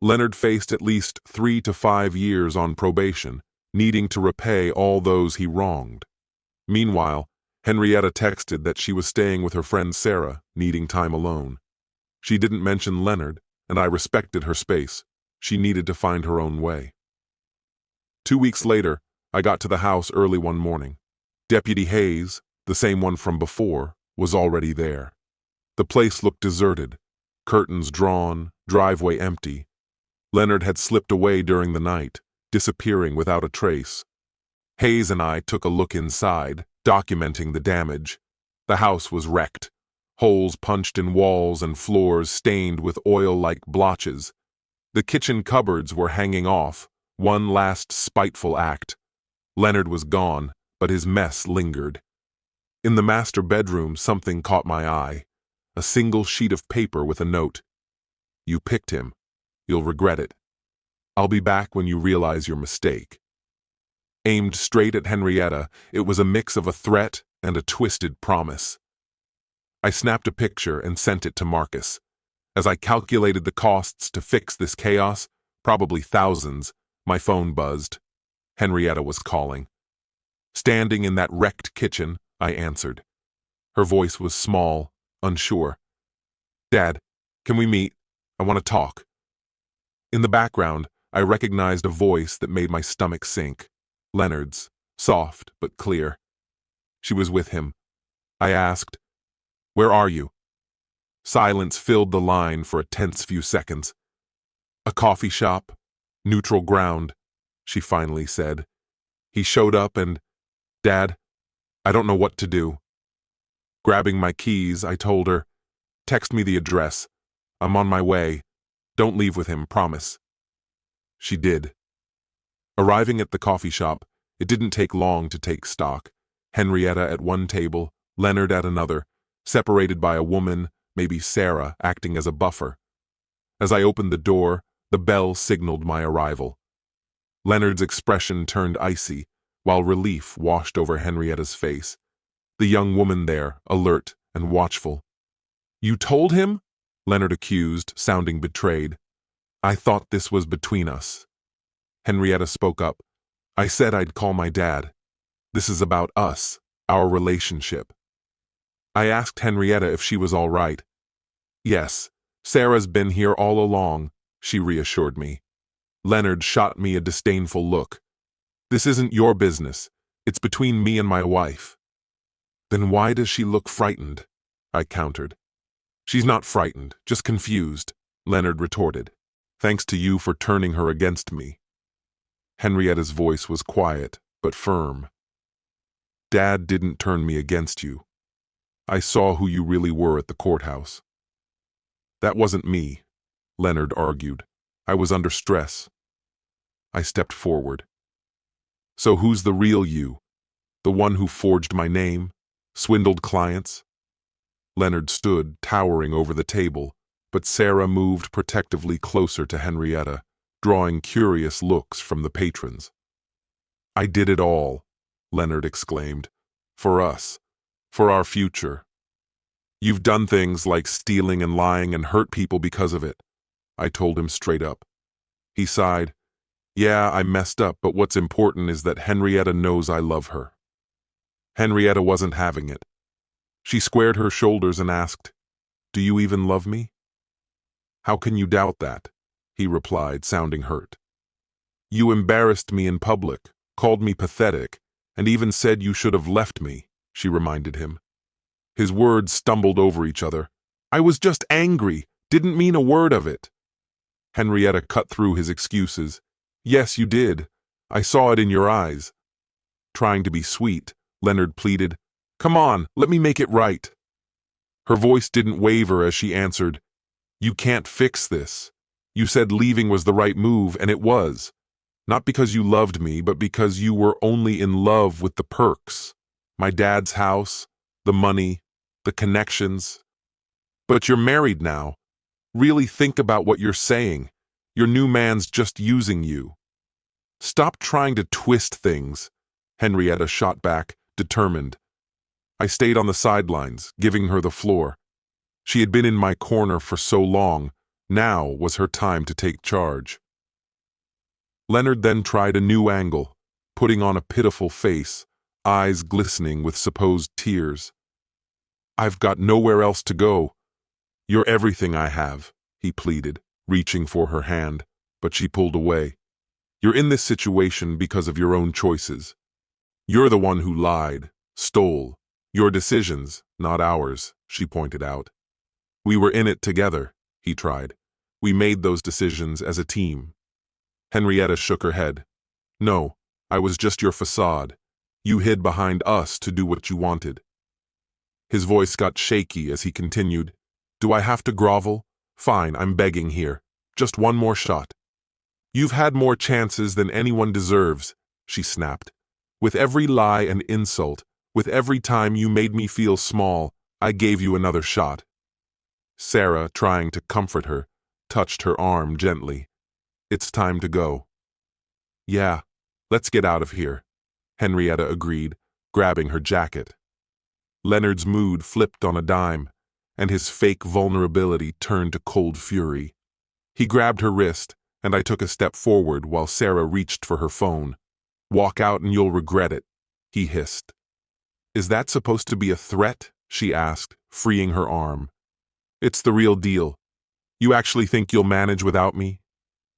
Speaker 1: Leonard faced at least 3 to 5 years on probation, needing to repay all those he wronged. Meanwhile, Henrietta texted that she was staying with her friend Sarah, needing time alone. She didn't mention Leonard, and I respected her space. She needed to find her own way. 2 weeks later, I got to the house early one morning. Deputy Hayes, the same one from before, was already there. The place looked deserted, curtains drawn, driveway empty. Leonard had slipped away during the night, disappearing without a trace. Hayes and I took a look inside, documenting the damage. The house was wrecked, holes punched in walls and floors stained with oil-like blotches. The kitchen cupboards were hanging off, one last spiteful act. Leonard was gone, but his mess lingered. In the master bedroom, something caught my eye. A single sheet of paper with a note. You picked him. You'll regret it. I'll be back when you realize your mistake. Aimed straight at Henrietta, it was a mix of a threat and a twisted promise. I snapped a picture and sent it to Marcus. As I calculated the costs to fix this chaos, probably thousands, my phone buzzed. Henrietta was calling. Standing in that wrecked kitchen, I answered. Her voice was small, unsure. Dad, can we meet? I want to talk. In the background, I recognized a voice that made my stomach sink. Leonard's, soft but clear. She was with him. I asked, Where are you? Silence filled the line for a tense few seconds. A coffee shop, neutral ground, she finally said. He showed up and, Dad, I don't know what to do. Grabbing my keys, I told her, Text me the address. I'm on my way. Don't leave with him, promise. She did. Arriving at the coffee shop, it didn't take long to take stock. Henrietta at one table, Leonard at another, separated by a woman, maybe Sarah, acting as a buffer. As I opened the door, the bell signaled my arrival. Leonard's expression turned icy, while relief washed over Henrietta's face. The young woman there, alert and watchful. You told him? Leonard accused, sounding betrayed. I thought this was between us. Henrietta spoke up. I said I'd call my dad. This is about us, our relationship. I asked Henrietta if she was all right. Yes, Sarah's been here all along, she reassured me. Leonard shot me a disdainful look. This isn't your business. It's between me and my wife. Then why does she look frightened? I countered. She's not frightened, just confused, Leonard retorted. Thanks to you for turning her against me. Henrietta's voice was quiet, but firm. Dad didn't turn me against you. I saw who you really were at the courthouse. That wasn't me, Leonard argued. I was under stress. I stepped forward. So who's the real you? The one who forged my name, swindled clients? Leonard stood, towering over the table, but Sarah moved protectively closer to Henrietta, drawing curious looks from the patrons. I did it all, Leonard exclaimed. For us. For our future. You've done things like stealing and lying and hurt people because of it. I told him straight up. He sighed. Yeah, I messed up, but what's important is that Henrietta knows I love her. Henrietta wasn't having it. She squared her shoulders and asked, "Do you even love me?" "How can you doubt that?" he replied, sounding hurt. "You embarrassed me in public, called me pathetic, and even said you should have left me," she reminded him. His words stumbled over each other. "I was just angry, didn't mean a word of it." Henrietta cut through his excuses. "Yes, you did. I saw it in your eyes." Trying to be sweet, Leonard pleaded, "Come on, let me make it right." Her voice didn't waver as she answered, "You can't fix this. You said leaving was the right move, and it was. Not because you loved me, but because you were only in love with the perks. My dad's house, the money, the connections. But you're married now. Really think about what you're saying. Your new man's just using you." "Stop trying to twist things," Henrietta shot back, determined. I stayed on the sidelines, giving her the floor. She had been in my corner for so long, now was her time to take charge. Leonard then tried a new angle, putting on a pitiful face, eyes glistening with supposed tears. "I've got nowhere else to go. You're everything I have," he pleaded, reaching for her hand, but she pulled away. "You're in this situation because of your own choices. You're the one who lied, stole. Your decisions, not ours," she pointed out. "We were in it together," he tried. "We made those decisions as a team." Henrietta shook her head. "No, I was just your facade. You hid behind us to do what you wanted." His voice got shaky as he continued, "Do I have to grovel? Fine, I'm begging here. Just one more shot." "You've had more chances than anyone deserves," she snapped. "With every lie and insult, with every time you made me feel small, I gave you another shot." Sarah, trying to comfort her, touched her arm gently. "It's time to go." "Yeah, let's get out of here," Henrietta agreed, grabbing her jacket. Leonard's mood flipped on a dime, and his fake vulnerability turned to cold fury. He grabbed her wrist, and I took a step forward while Sarah reached for her phone. "Walk out and you'll regret it," he hissed. "Is that supposed to be a threat?" she asked, freeing her arm. "It's the real deal. You actually think you'll manage without me?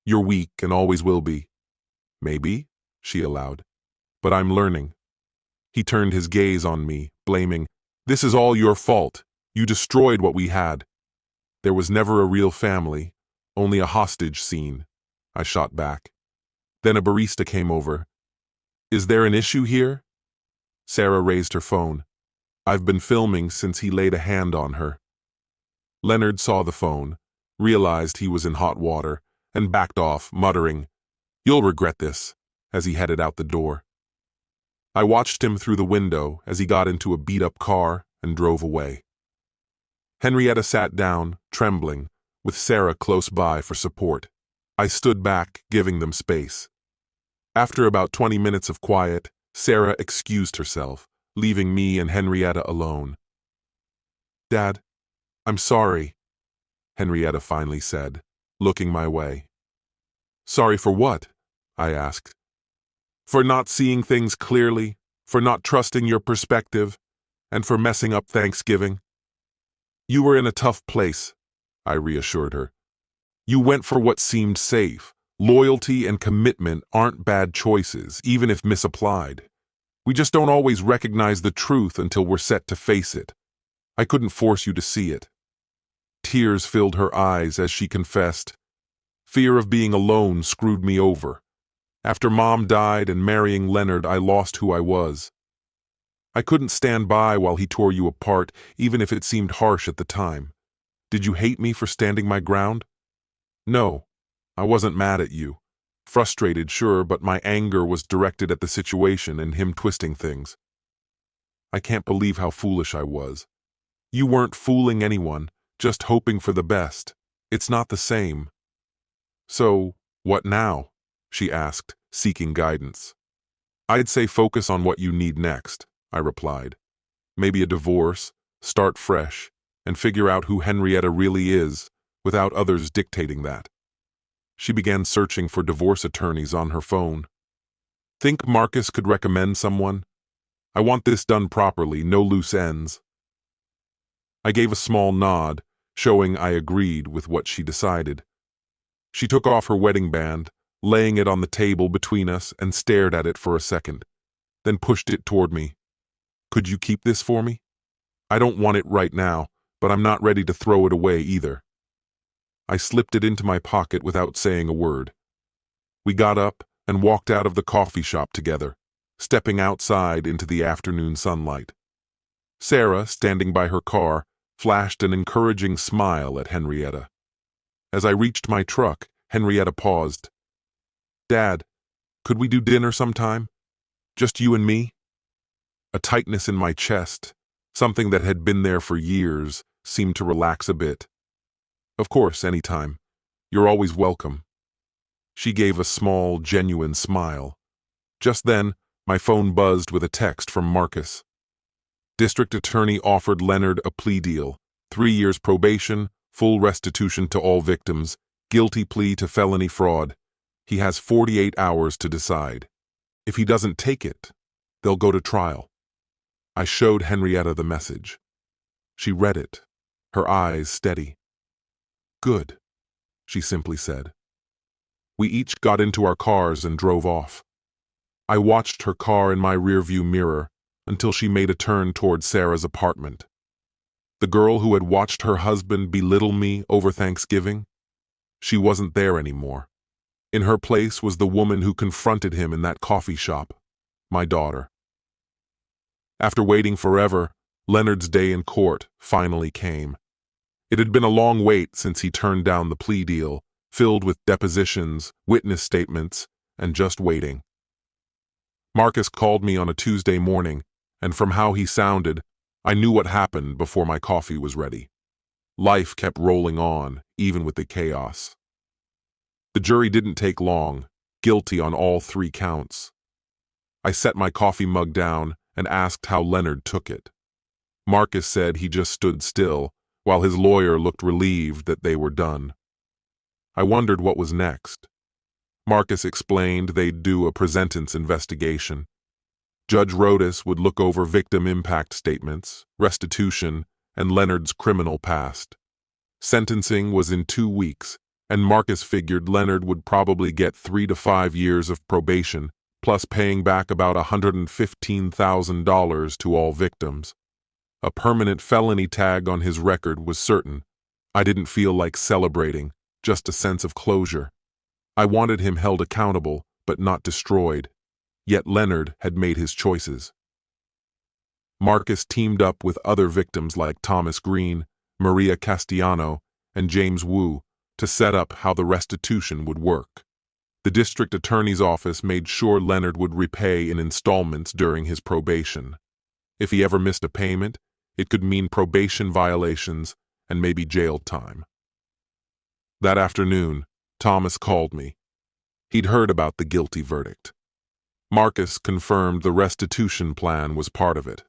Speaker 1: You're weak and always will be." "Maybe," she allowed. "But I'm learning." He turned his gaze on me, blaming, "This is all your fault. You destroyed what we had." "There was never a real family, only a hostage scene," I shot back. Then a barista came over. "Is there an issue here?" Sarah raised her phone. "I've been filming since he laid a hand on her." Leonard saw the phone, realized he was in hot water, and backed off, muttering, "You'll regret this," as he headed out the door. I watched him through the window as he got into a beat-up car and drove away. Henrietta sat down, trembling, with Sarah close by for support. I stood back, giving them space. After about 20 minutes of quiet, Sarah excused herself, leaving me and Henrietta alone. "Dad, I'm sorry," Henrietta finally said, looking my way. "Sorry for what?" I asked. "For not seeing things clearly, for not trusting your perspective, and for messing up Thanksgiving." "You were in a tough place," I reassured her. "You went for what seemed safe. Loyalty and commitment aren't bad choices, even if misapplied. We just don't always recognize the truth until we're set to face it. I couldn't force you to see it." Tears filled her eyes as she confessed, "Fear of being alone screwed me over. After Mom died and marrying Leonard, I lost who I was. I couldn't stand by while he tore you apart, even if it seemed harsh at the time. Did you hate me for standing my ground?" "No, I wasn't mad at you. Frustrated, sure, but my anger was directed at the situation and him twisting things. I can't believe how foolish I was. You weren't fooling anyone, just hoping for the best. It's not the same." "So, what now?" she asked, seeking guidance. "I'd say focus on what you need next," I replied. "Maybe a divorce, start fresh, and figure out who Henrietta really is, without others dictating that." She began searching for divorce attorneys on her phone. "Think Marcus could recommend someone?" I want this done properly, no loose ends. I gave a small nod, showing I agreed with what she decided. She took off her wedding band, laying it on the table between us, and stared at it for a second, then pushed it toward me. Could you keep this for me? I don't want it right now, but I'm not ready to throw it away either. I slipped it into my pocket without saying a word. We got up and walked out of the coffee shop together, stepping outside into the afternoon sunlight. Sarah, standing by her car, flashed an encouraging smile at Henrietta. As I reached my truck, Henrietta paused. Dad, could we do dinner sometime? Just you and me? A tightness in my chest, something that had been there for years, seemed to relax a bit. Of course, anytime. You're always welcome. She gave a small, genuine smile. Just then, my phone buzzed with a text from Marcus. District Attorney offered Leonard a plea deal, 3 years probation, full restitution to all victims, guilty plea to felony fraud. He has 48 hours to decide. If he doesn't take it, they'll go to trial. I showed Henrietta the message. She read it, her eyes steady. Good, she simply said. We each got into our cars and drove off. I watched her car in my rearview mirror until she made a turn toward Sarah's apartment. The girl who had watched her husband belittle me over Thanksgiving? She wasn't there anymore. In her place was the woman who confronted him in that coffee shop, my daughter. After waiting forever, Leonard's day in court finally came. It had been a long wait since he turned down the plea deal, filled with depositions, witness statements, and just waiting. Marcus called me on a Tuesday morning, and from how he sounded, I knew what happened before my coffee was ready. Life kept rolling on, even with the chaos. The jury didn't take long, guilty on all 3 counts. I set my coffee mug down and asked how Leonard took it. Marcus said he just stood still, while his lawyer looked relieved that they were done. I wondered what was next. Marcus explained they'd do a presentence investigation. Judge Rodas would look over victim impact statements, restitution, and Leonard's criminal past. Sentencing was in 2 weeks, and Marcus figured Leonard would probably get 3 to 5 years of probation, plus paying back about $115,000 to all victims. A permanent felony tag on his record was certain. I didn't feel like celebrating, just a sense of closure. I wanted him held accountable, but not destroyed. Yet Leonard had made his choices. Marcus teamed up with other victims like Thomas Green, Maria Castellano, and James Wu to set up how the restitution would work. The district attorney's office made sure Leonard would repay in installments during his probation. If he ever missed a payment, it could mean probation violations and maybe jail time. That afternoon, Thomas called me. He'd heard about the guilty verdict. Marcus confirmed the restitution plan was part of it.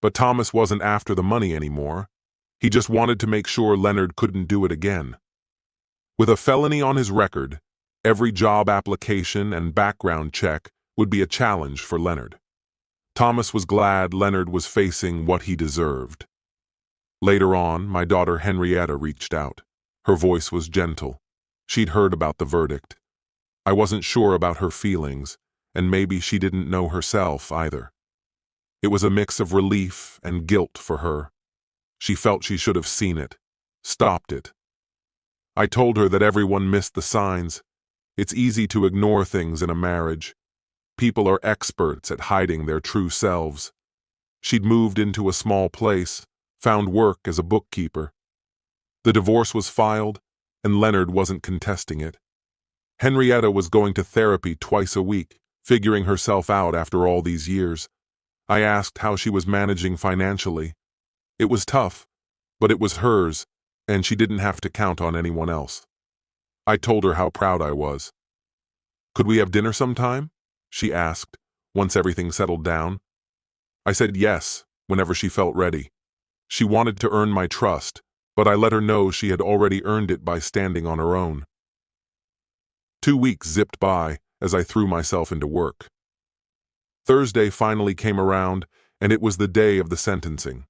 Speaker 1: But Thomas wasn't after the money anymore. He just wanted to make sure Leonard couldn't do it again. With a felony on his record, every job application and background check would be a challenge for Leonard. Thomas was glad Leonard was facing what he deserved. Later on, my daughter Henrietta reached out. Her voice was gentle. She'd heard about the verdict. I wasn't sure about her feelings, and maybe she didn't know herself either. It was a mix of relief and guilt for her. She felt she should have seen it, stopped it. I told her that everyone missed the signs. It's easy to ignore things in a marriage. People are experts at hiding their true selves. She'd moved into a small place, found work as a bookkeeper. The divorce was filed, and Leonard wasn't contesting it. Henrietta was going to therapy twice a week, figuring herself out after all these years. I asked how she was managing financially. It was tough, but it was hers, and she didn't have to count on anyone else. I told her how proud I was. "Could we have dinner sometime?" she asked, once everything settled down. I said yes, whenever she felt ready. She wanted to earn my trust, but I let her know she had already earned it by standing on her own. 2 weeks zipped by as I threw myself into work. Thursday finally came around, and it was the day of the sentencing.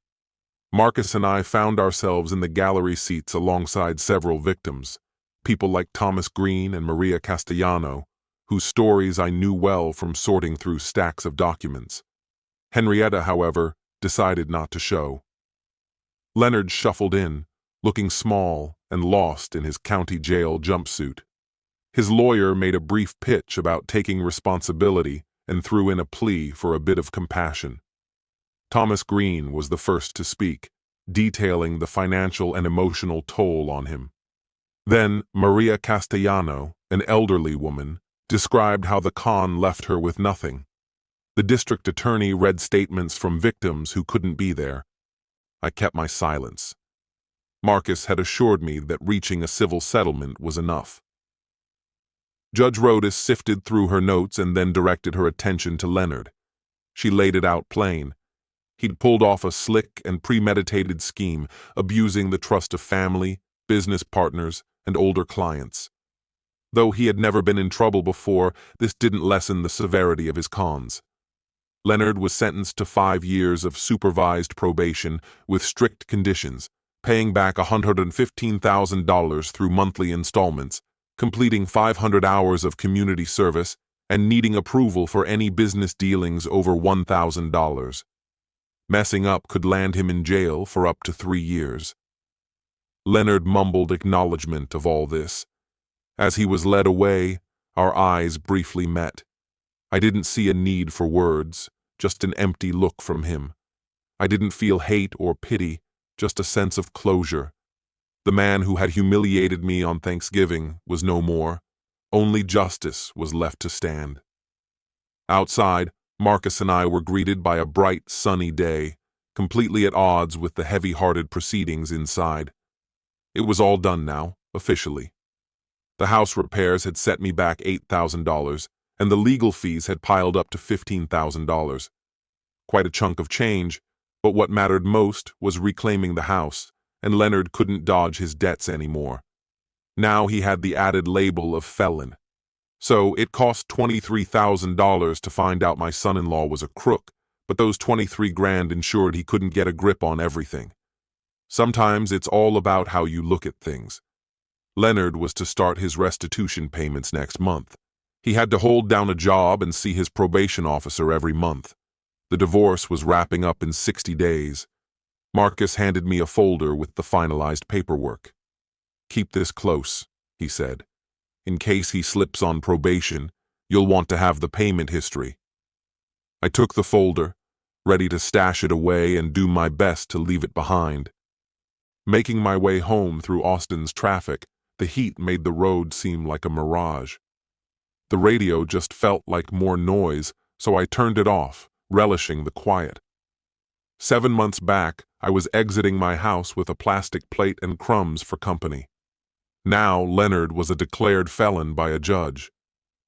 Speaker 1: Marcus and I found ourselves in the gallery seats alongside several victims, people like Thomas Green and Maria Castellano, whose stories I knew well from sorting through stacks of documents. Henrietta, however, decided not to show. Leonard shuffled in, looking small and lost in his county jail jumpsuit. His lawyer made a brief pitch about taking responsibility and threw in a plea for a bit of compassion. Thomas Green was the first to speak, detailing the financial and emotional toll on him. Then Maria Castellano, an elderly woman, described how the con left her with nothing. The district attorney read statements from victims who couldn't be there. I kept my silence. Marcus had assured me that reaching a civil settlement was enough. Judge Rodas sifted through her notes and then directed her attention to Leonard. She laid it out plain. He'd pulled off a slick and premeditated scheme, abusing the trust of family, business partners, and older clients. Though he had never been in trouble before, this didn't lessen the severity of his cons. Leonard was sentenced to 5 years of supervised probation with strict conditions, paying back $115,000 through monthly installments, completing 500 hours of community service, and needing approval for any business dealings over $1,000. Messing up could land him in jail for up to 3 years. Leonard mumbled acknowledgement of all this. As he was led away, our eyes briefly met. I didn't see a need for words, just an empty look from him. I didn't feel hate or pity, just a sense of closure. The man who had humiliated me on Thanksgiving was no more. Only justice was left to stand. Outside, Marcus and I were greeted by a bright, sunny day, completely at odds with the heavy-hearted proceedings inside. It was all done now, officially. The house repairs had set me back $8,000, and the legal fees had piled up to $15,000. Quite a chunk of change, but what mattered most was reclaiming the house, and Leonard couldn't dodge his debts anymore. Now he had the added label of felon. So it cost $23,000 to find out my son-in-law was a crook, but those 23 grand ensured he couldn't get a grip on everything. Sometimes it's all about how you look at things. Leonard was to start his restitution payments next month. He had to hold down a job and see his probation officer every month. The divorce was wrapping up in 60 days. Marcus handed me a folder with the finalized paperwork. "Keep this close," he said. "In case he slips on probation, you'll want to have the payment history." I took the folder, ready to stash it away and do my best to leave it behind. Making my way home through Austin's traffic, the heat made the road seem like a mirage. The radio just felt like more noise, so I turned it off, relishing the quiet. 7 months back, I was exiting my house with a plastic plate and crumbs for company. Now Leonard was a declared felon by a judge.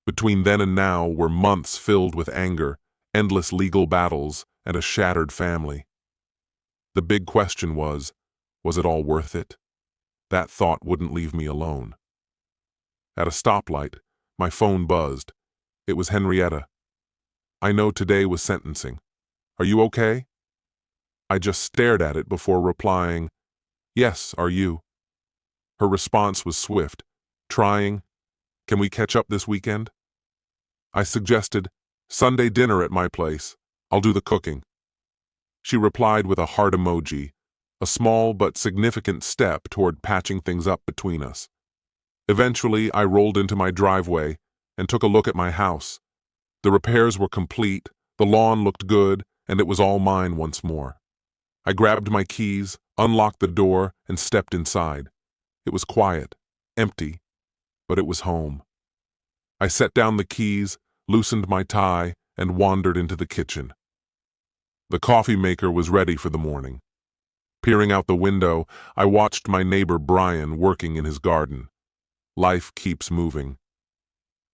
Speaker 1: Between then and now were months filled with anger, endless legal battles, and a shattered family. The big question was it all worth it? That thought wouldn't leave me alone. At a stoplight, my phone buzzed. It was Henrietta. "I know today was sentencing. Are you okay?" I just stared at it before replying, "Yes, are you?" Her response was swift, trying, "Can we catch up this weekend?" I suggested, "Sunday dinner at my place. I'll do the cooking." She replied with a heart emoji, a small but significant step toward patching things up between us. Eventually, I rolled into my driveway and took a look at my house. The repairs were complete, the lawn looked good, and it was all mine once more. I grabbed my keys, unlocked the door, and stepped inside. It was quiet, empty, but it was home. I set down the keys, loosened my tie, and wandered into the kitchen. The coffee maker was ready for the morning. Peering out the window, I watched my neighbor Brian working in his garden. Life keeps moving.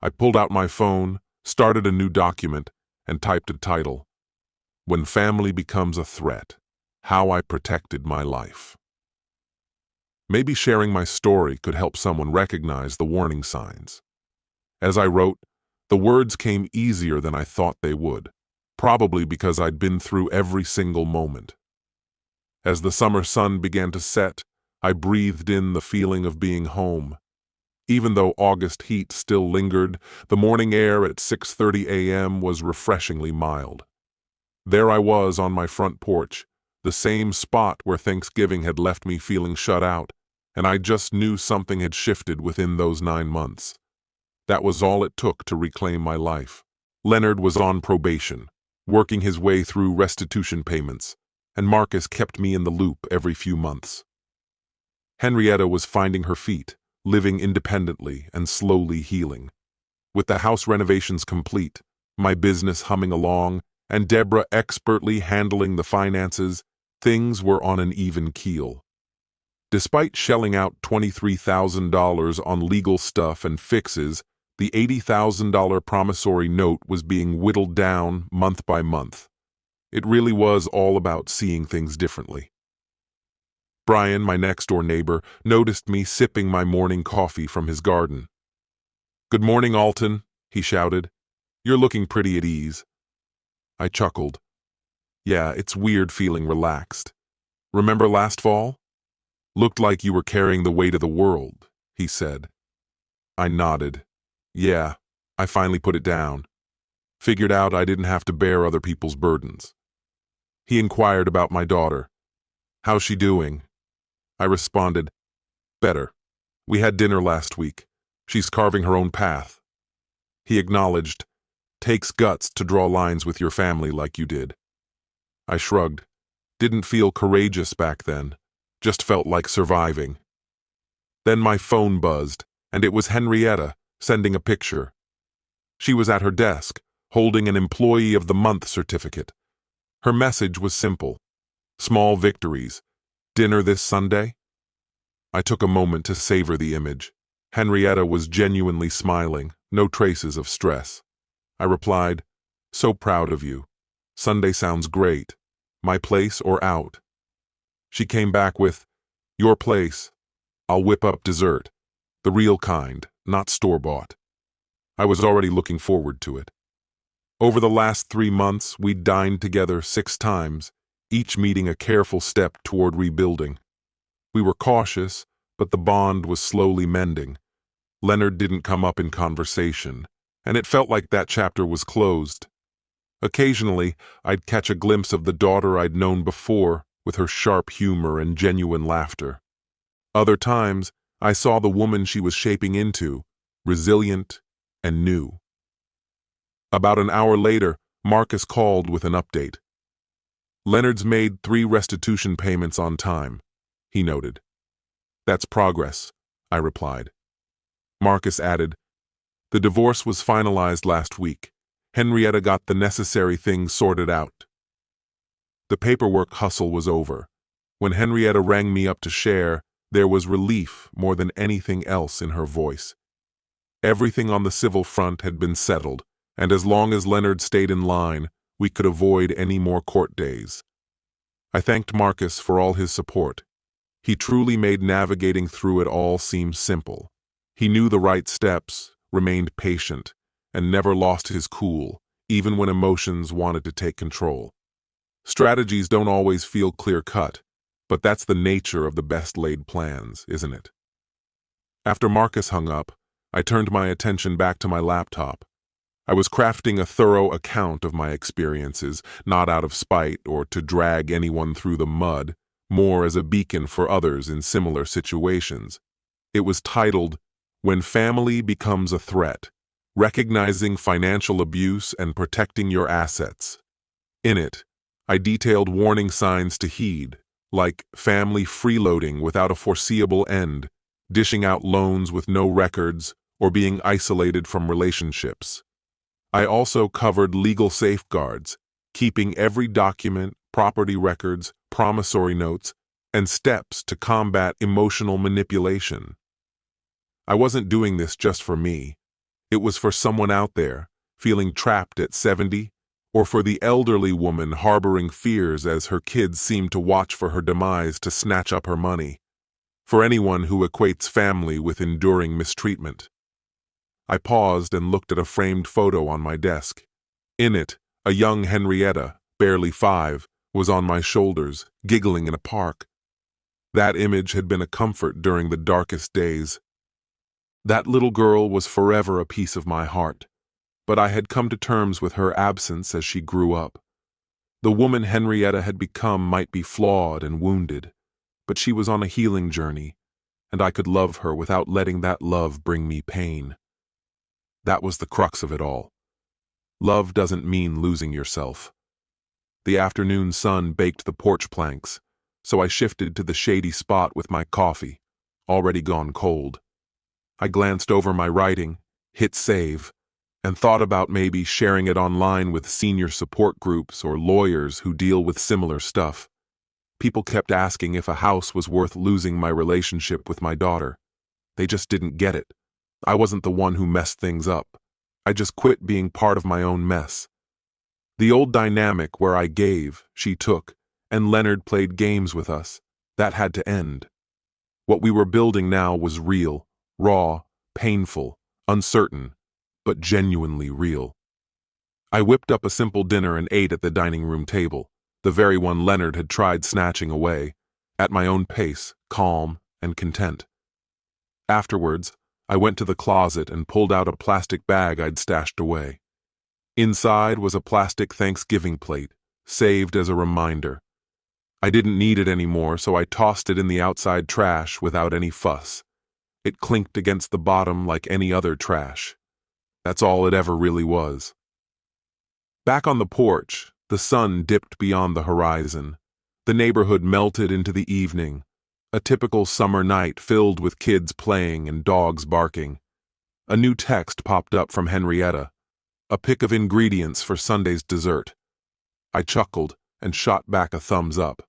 Speaker 1: I pulled out my phone, started a new document, and typed a title. "When Family Becomes a Threat: How I Protected My Life." Maybe sharing my story could help someone recognize the warning signs. As I wrote, the words came easier than I thought they would. probably because I'd been through every single moment. As the summer sun began to set, I breathed in the feeling of being home. Even though August heat still lingered, the morning air at 6:30 a.m. was refreshingly mild. There I was on my front porch, the same spot where Thanksgiving had left me feeling shut out, and I just knew something had shifted within those 9 months. That was all it took to reclaim my life. Leonard was on probation, working his way through restitution payments, and Marcus kept me in the loop every few months. Henrietta was finding her feet, living independently and slowly healing. With the house renovations complete, my business humming along, and Deborah expertly handling the finances, things were on an even keel. Despite shelling out $23,000 on legal stuff and fixes, the $80,000 promissory note was being whittled down month by month. It really was all about seeing things differently. Brian, my next-door neighbor, noticed me sipping my morning coffee from his garden. "Good morning, Alton," he shouted. "You're looking pretty at ease." I chuckled. "Yeah, it's weird feeling relaxed. Remember last fall? Looked like you were carrying the weight of the world," he said. I nodded. "Yeah, I finally put it down. Figured out I didn't have to bear other people's burdens." He inquired about my daughter. "How's she doing?" I responded, "Better. We had dinner last week. She's carving her own path." He acknowledged, "Takes guts to draw lines with your family like you did." I shrugged. Didn't feel courageous back then. Just felt like surviving. Then my phone buzzed, and it was Henrietta sending a picture. She was at her desk, holding an Employee of the Month certificate. Her message was simple. Small victories. Dinner this Sunday? I took a moment to savor the image. Henrietta was genuinely smiling, no traces of stress. I replied, "So proud of you. Sunday sounds great. My place or out?" She came back with, "Your place. I'll whip up dessert. The real kind, not store-bought." I was already looking forward to it. Over the last 3 months, we'd dined together 6 times, each meeting a careful step toward rebuilding. We were cautious, but the bond was slowly mending. Leonard didn't come up in conversation, and it felt like that chapter was closed. Occasionally, I'd catch a glimpse of the daughter I'd known before, with her sharp humor and genuine laughter. Other times, I saw the woman she was shaping into, resilient and new. About an hour later, Marcus called with an update. "Leonard's made 3 restitution payments on time," he noted. "That's progress," I replied. Marcus added, "The divorce was finalized last week. Henrietta got the necessary things sorted out." The paperwork hustle was over. When Henrietta rang me up to share, there was relief more than anything else in her voice. Everything on the civil front had been settled, and as long as Leonard stayed in line, we could avoid any more court days. I thanked Marcus for all his support. He truly made navigating through it all seem simple. He knew the right steps, remained patient, and never lost his cool, even when emotions wanted to take control. Strategies don't always feel clear-cut, but that's the nature of the best-laid plans, isn't it? After Marcus hung up, I turned my attention back to my laptop. I was crafting a thorough account of my experiences, not out of spite or to drag anyone through the mud, more as a beacon for others in similar situations. It was titled, "When Family Becomes a Threat: Recognizing Financial Abuse and Protecting Your Assets." In it, I detailed warning signs to heed, like family freeloading without a foreseeable end, dishing out loans with no records, or being isolated from relationships. I also covered legal safeguards, keeping every document, property records, promissory notes, and steps to combat emotional manipulation. I wasn't doing this just for me. It was for someone out there, feeling trapped at 70, or for the elderly woman harboring fears as her kids seemed to watch for her demise to snatch up her money. For anyone who equates family with enduring mistreatment. I paused and looked at a framed photo on my desk. In it, A young Henrietta, barely 5, was on my shoulders, giggling in a park. That image had been a comfort during the darkest days. That little girl was forever a piece of my heart, but I had come to terms with her absence as she grew up. The woman Henrietta had become might be flawed and wounded, but she was on a healing journey, and I could love her without letting that love bring me pain. That was the crux of it all. Love doesn't mean losing yourself. The afternoon sun baked the porch planks, so I shifted to the shady spot with my coffee, already gone cold. I glanced over my writing, hit save, and thought about maybe sharing it online with senior support groups or lawyers who deal with similar stuff. People kept asking if a house was worth losing my relationship with my daughter. They just didn't get it. I wasn't the one who messed things up. I just quit being part of my own mess. The old dynamic where I gave, she took, and Leonard played games with us, that had to end. What we were building now was real, raw, painful, uncertain, but genuinely real. I whipped up a simple dinner and ate at the dining room table, the very one Leonard had tried snatching away, at my own pace, calm and content. Afterwards, I went to the closet and pulled out a plastic bag I'd stashed away. Inside was a plastic Thanksgiving plate, saved as a reminder. I didn't need it anymore, so I tossed it in the outside trash without any fuss. It clinked against the bottom like any other trash. That's all it ever really was. Back on the porch, the sun dipped beyond the horizon. The neighborhood melted into the evening, a typical summer night filled with kids playing and dogs barking. A new text popped up from Henrietta, a pic of ingredients for Sunday's dessert. I chuckled and shot back a thumbs up.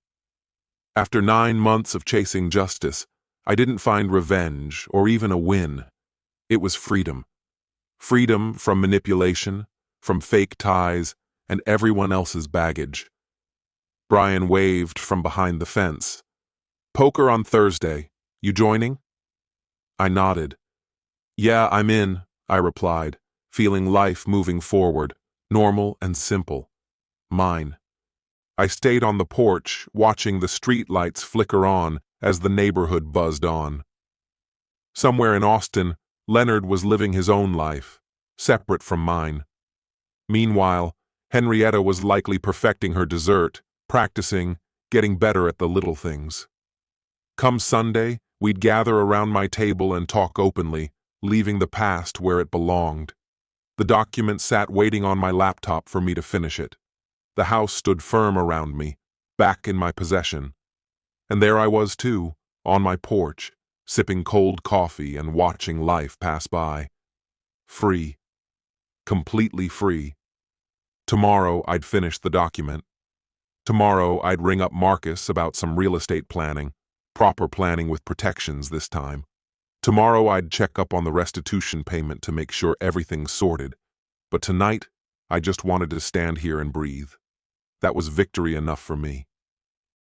Speaker 1: After 9 months of chasing justice, I didn't find revenge or even a win. It was freedom. Freedom from manipulation, from fake ties, and everyone else's baggage. Brian waved from behind the fence. "Poker on Thursday. You joining?" I nodded. "Yeah, I'm in," I replied, feeling life moving forward, normal and simple. Mine. I stayed on the porch, watching the street lights flicker on as the neighborhood buzzed on. Somewhere in Austin, Leonard was living his own life, separate from mine. Meanwhile, Henrietta was likely perfecting her dessert, practicing, getting better at the little things. Come Sunday, we'd gather around my table and talk openly, leaving the past where it belonged. The document sat waiting on my laptop for me to finish it. The house stood firm around me, back in my possession. And there I was too, on my porch, sipping cold coffee and watching life pass by. Free. Completely free. Tomorrow I'd finish the document. Tomorrow I'd ring up Marcus about some real estate planning, proper planning with protections this time. Tomorrow I'd check up on the restitution payment to make sure everything's sorted. But tonight, I just wanted to stand here and breathe. That was victory enough for me.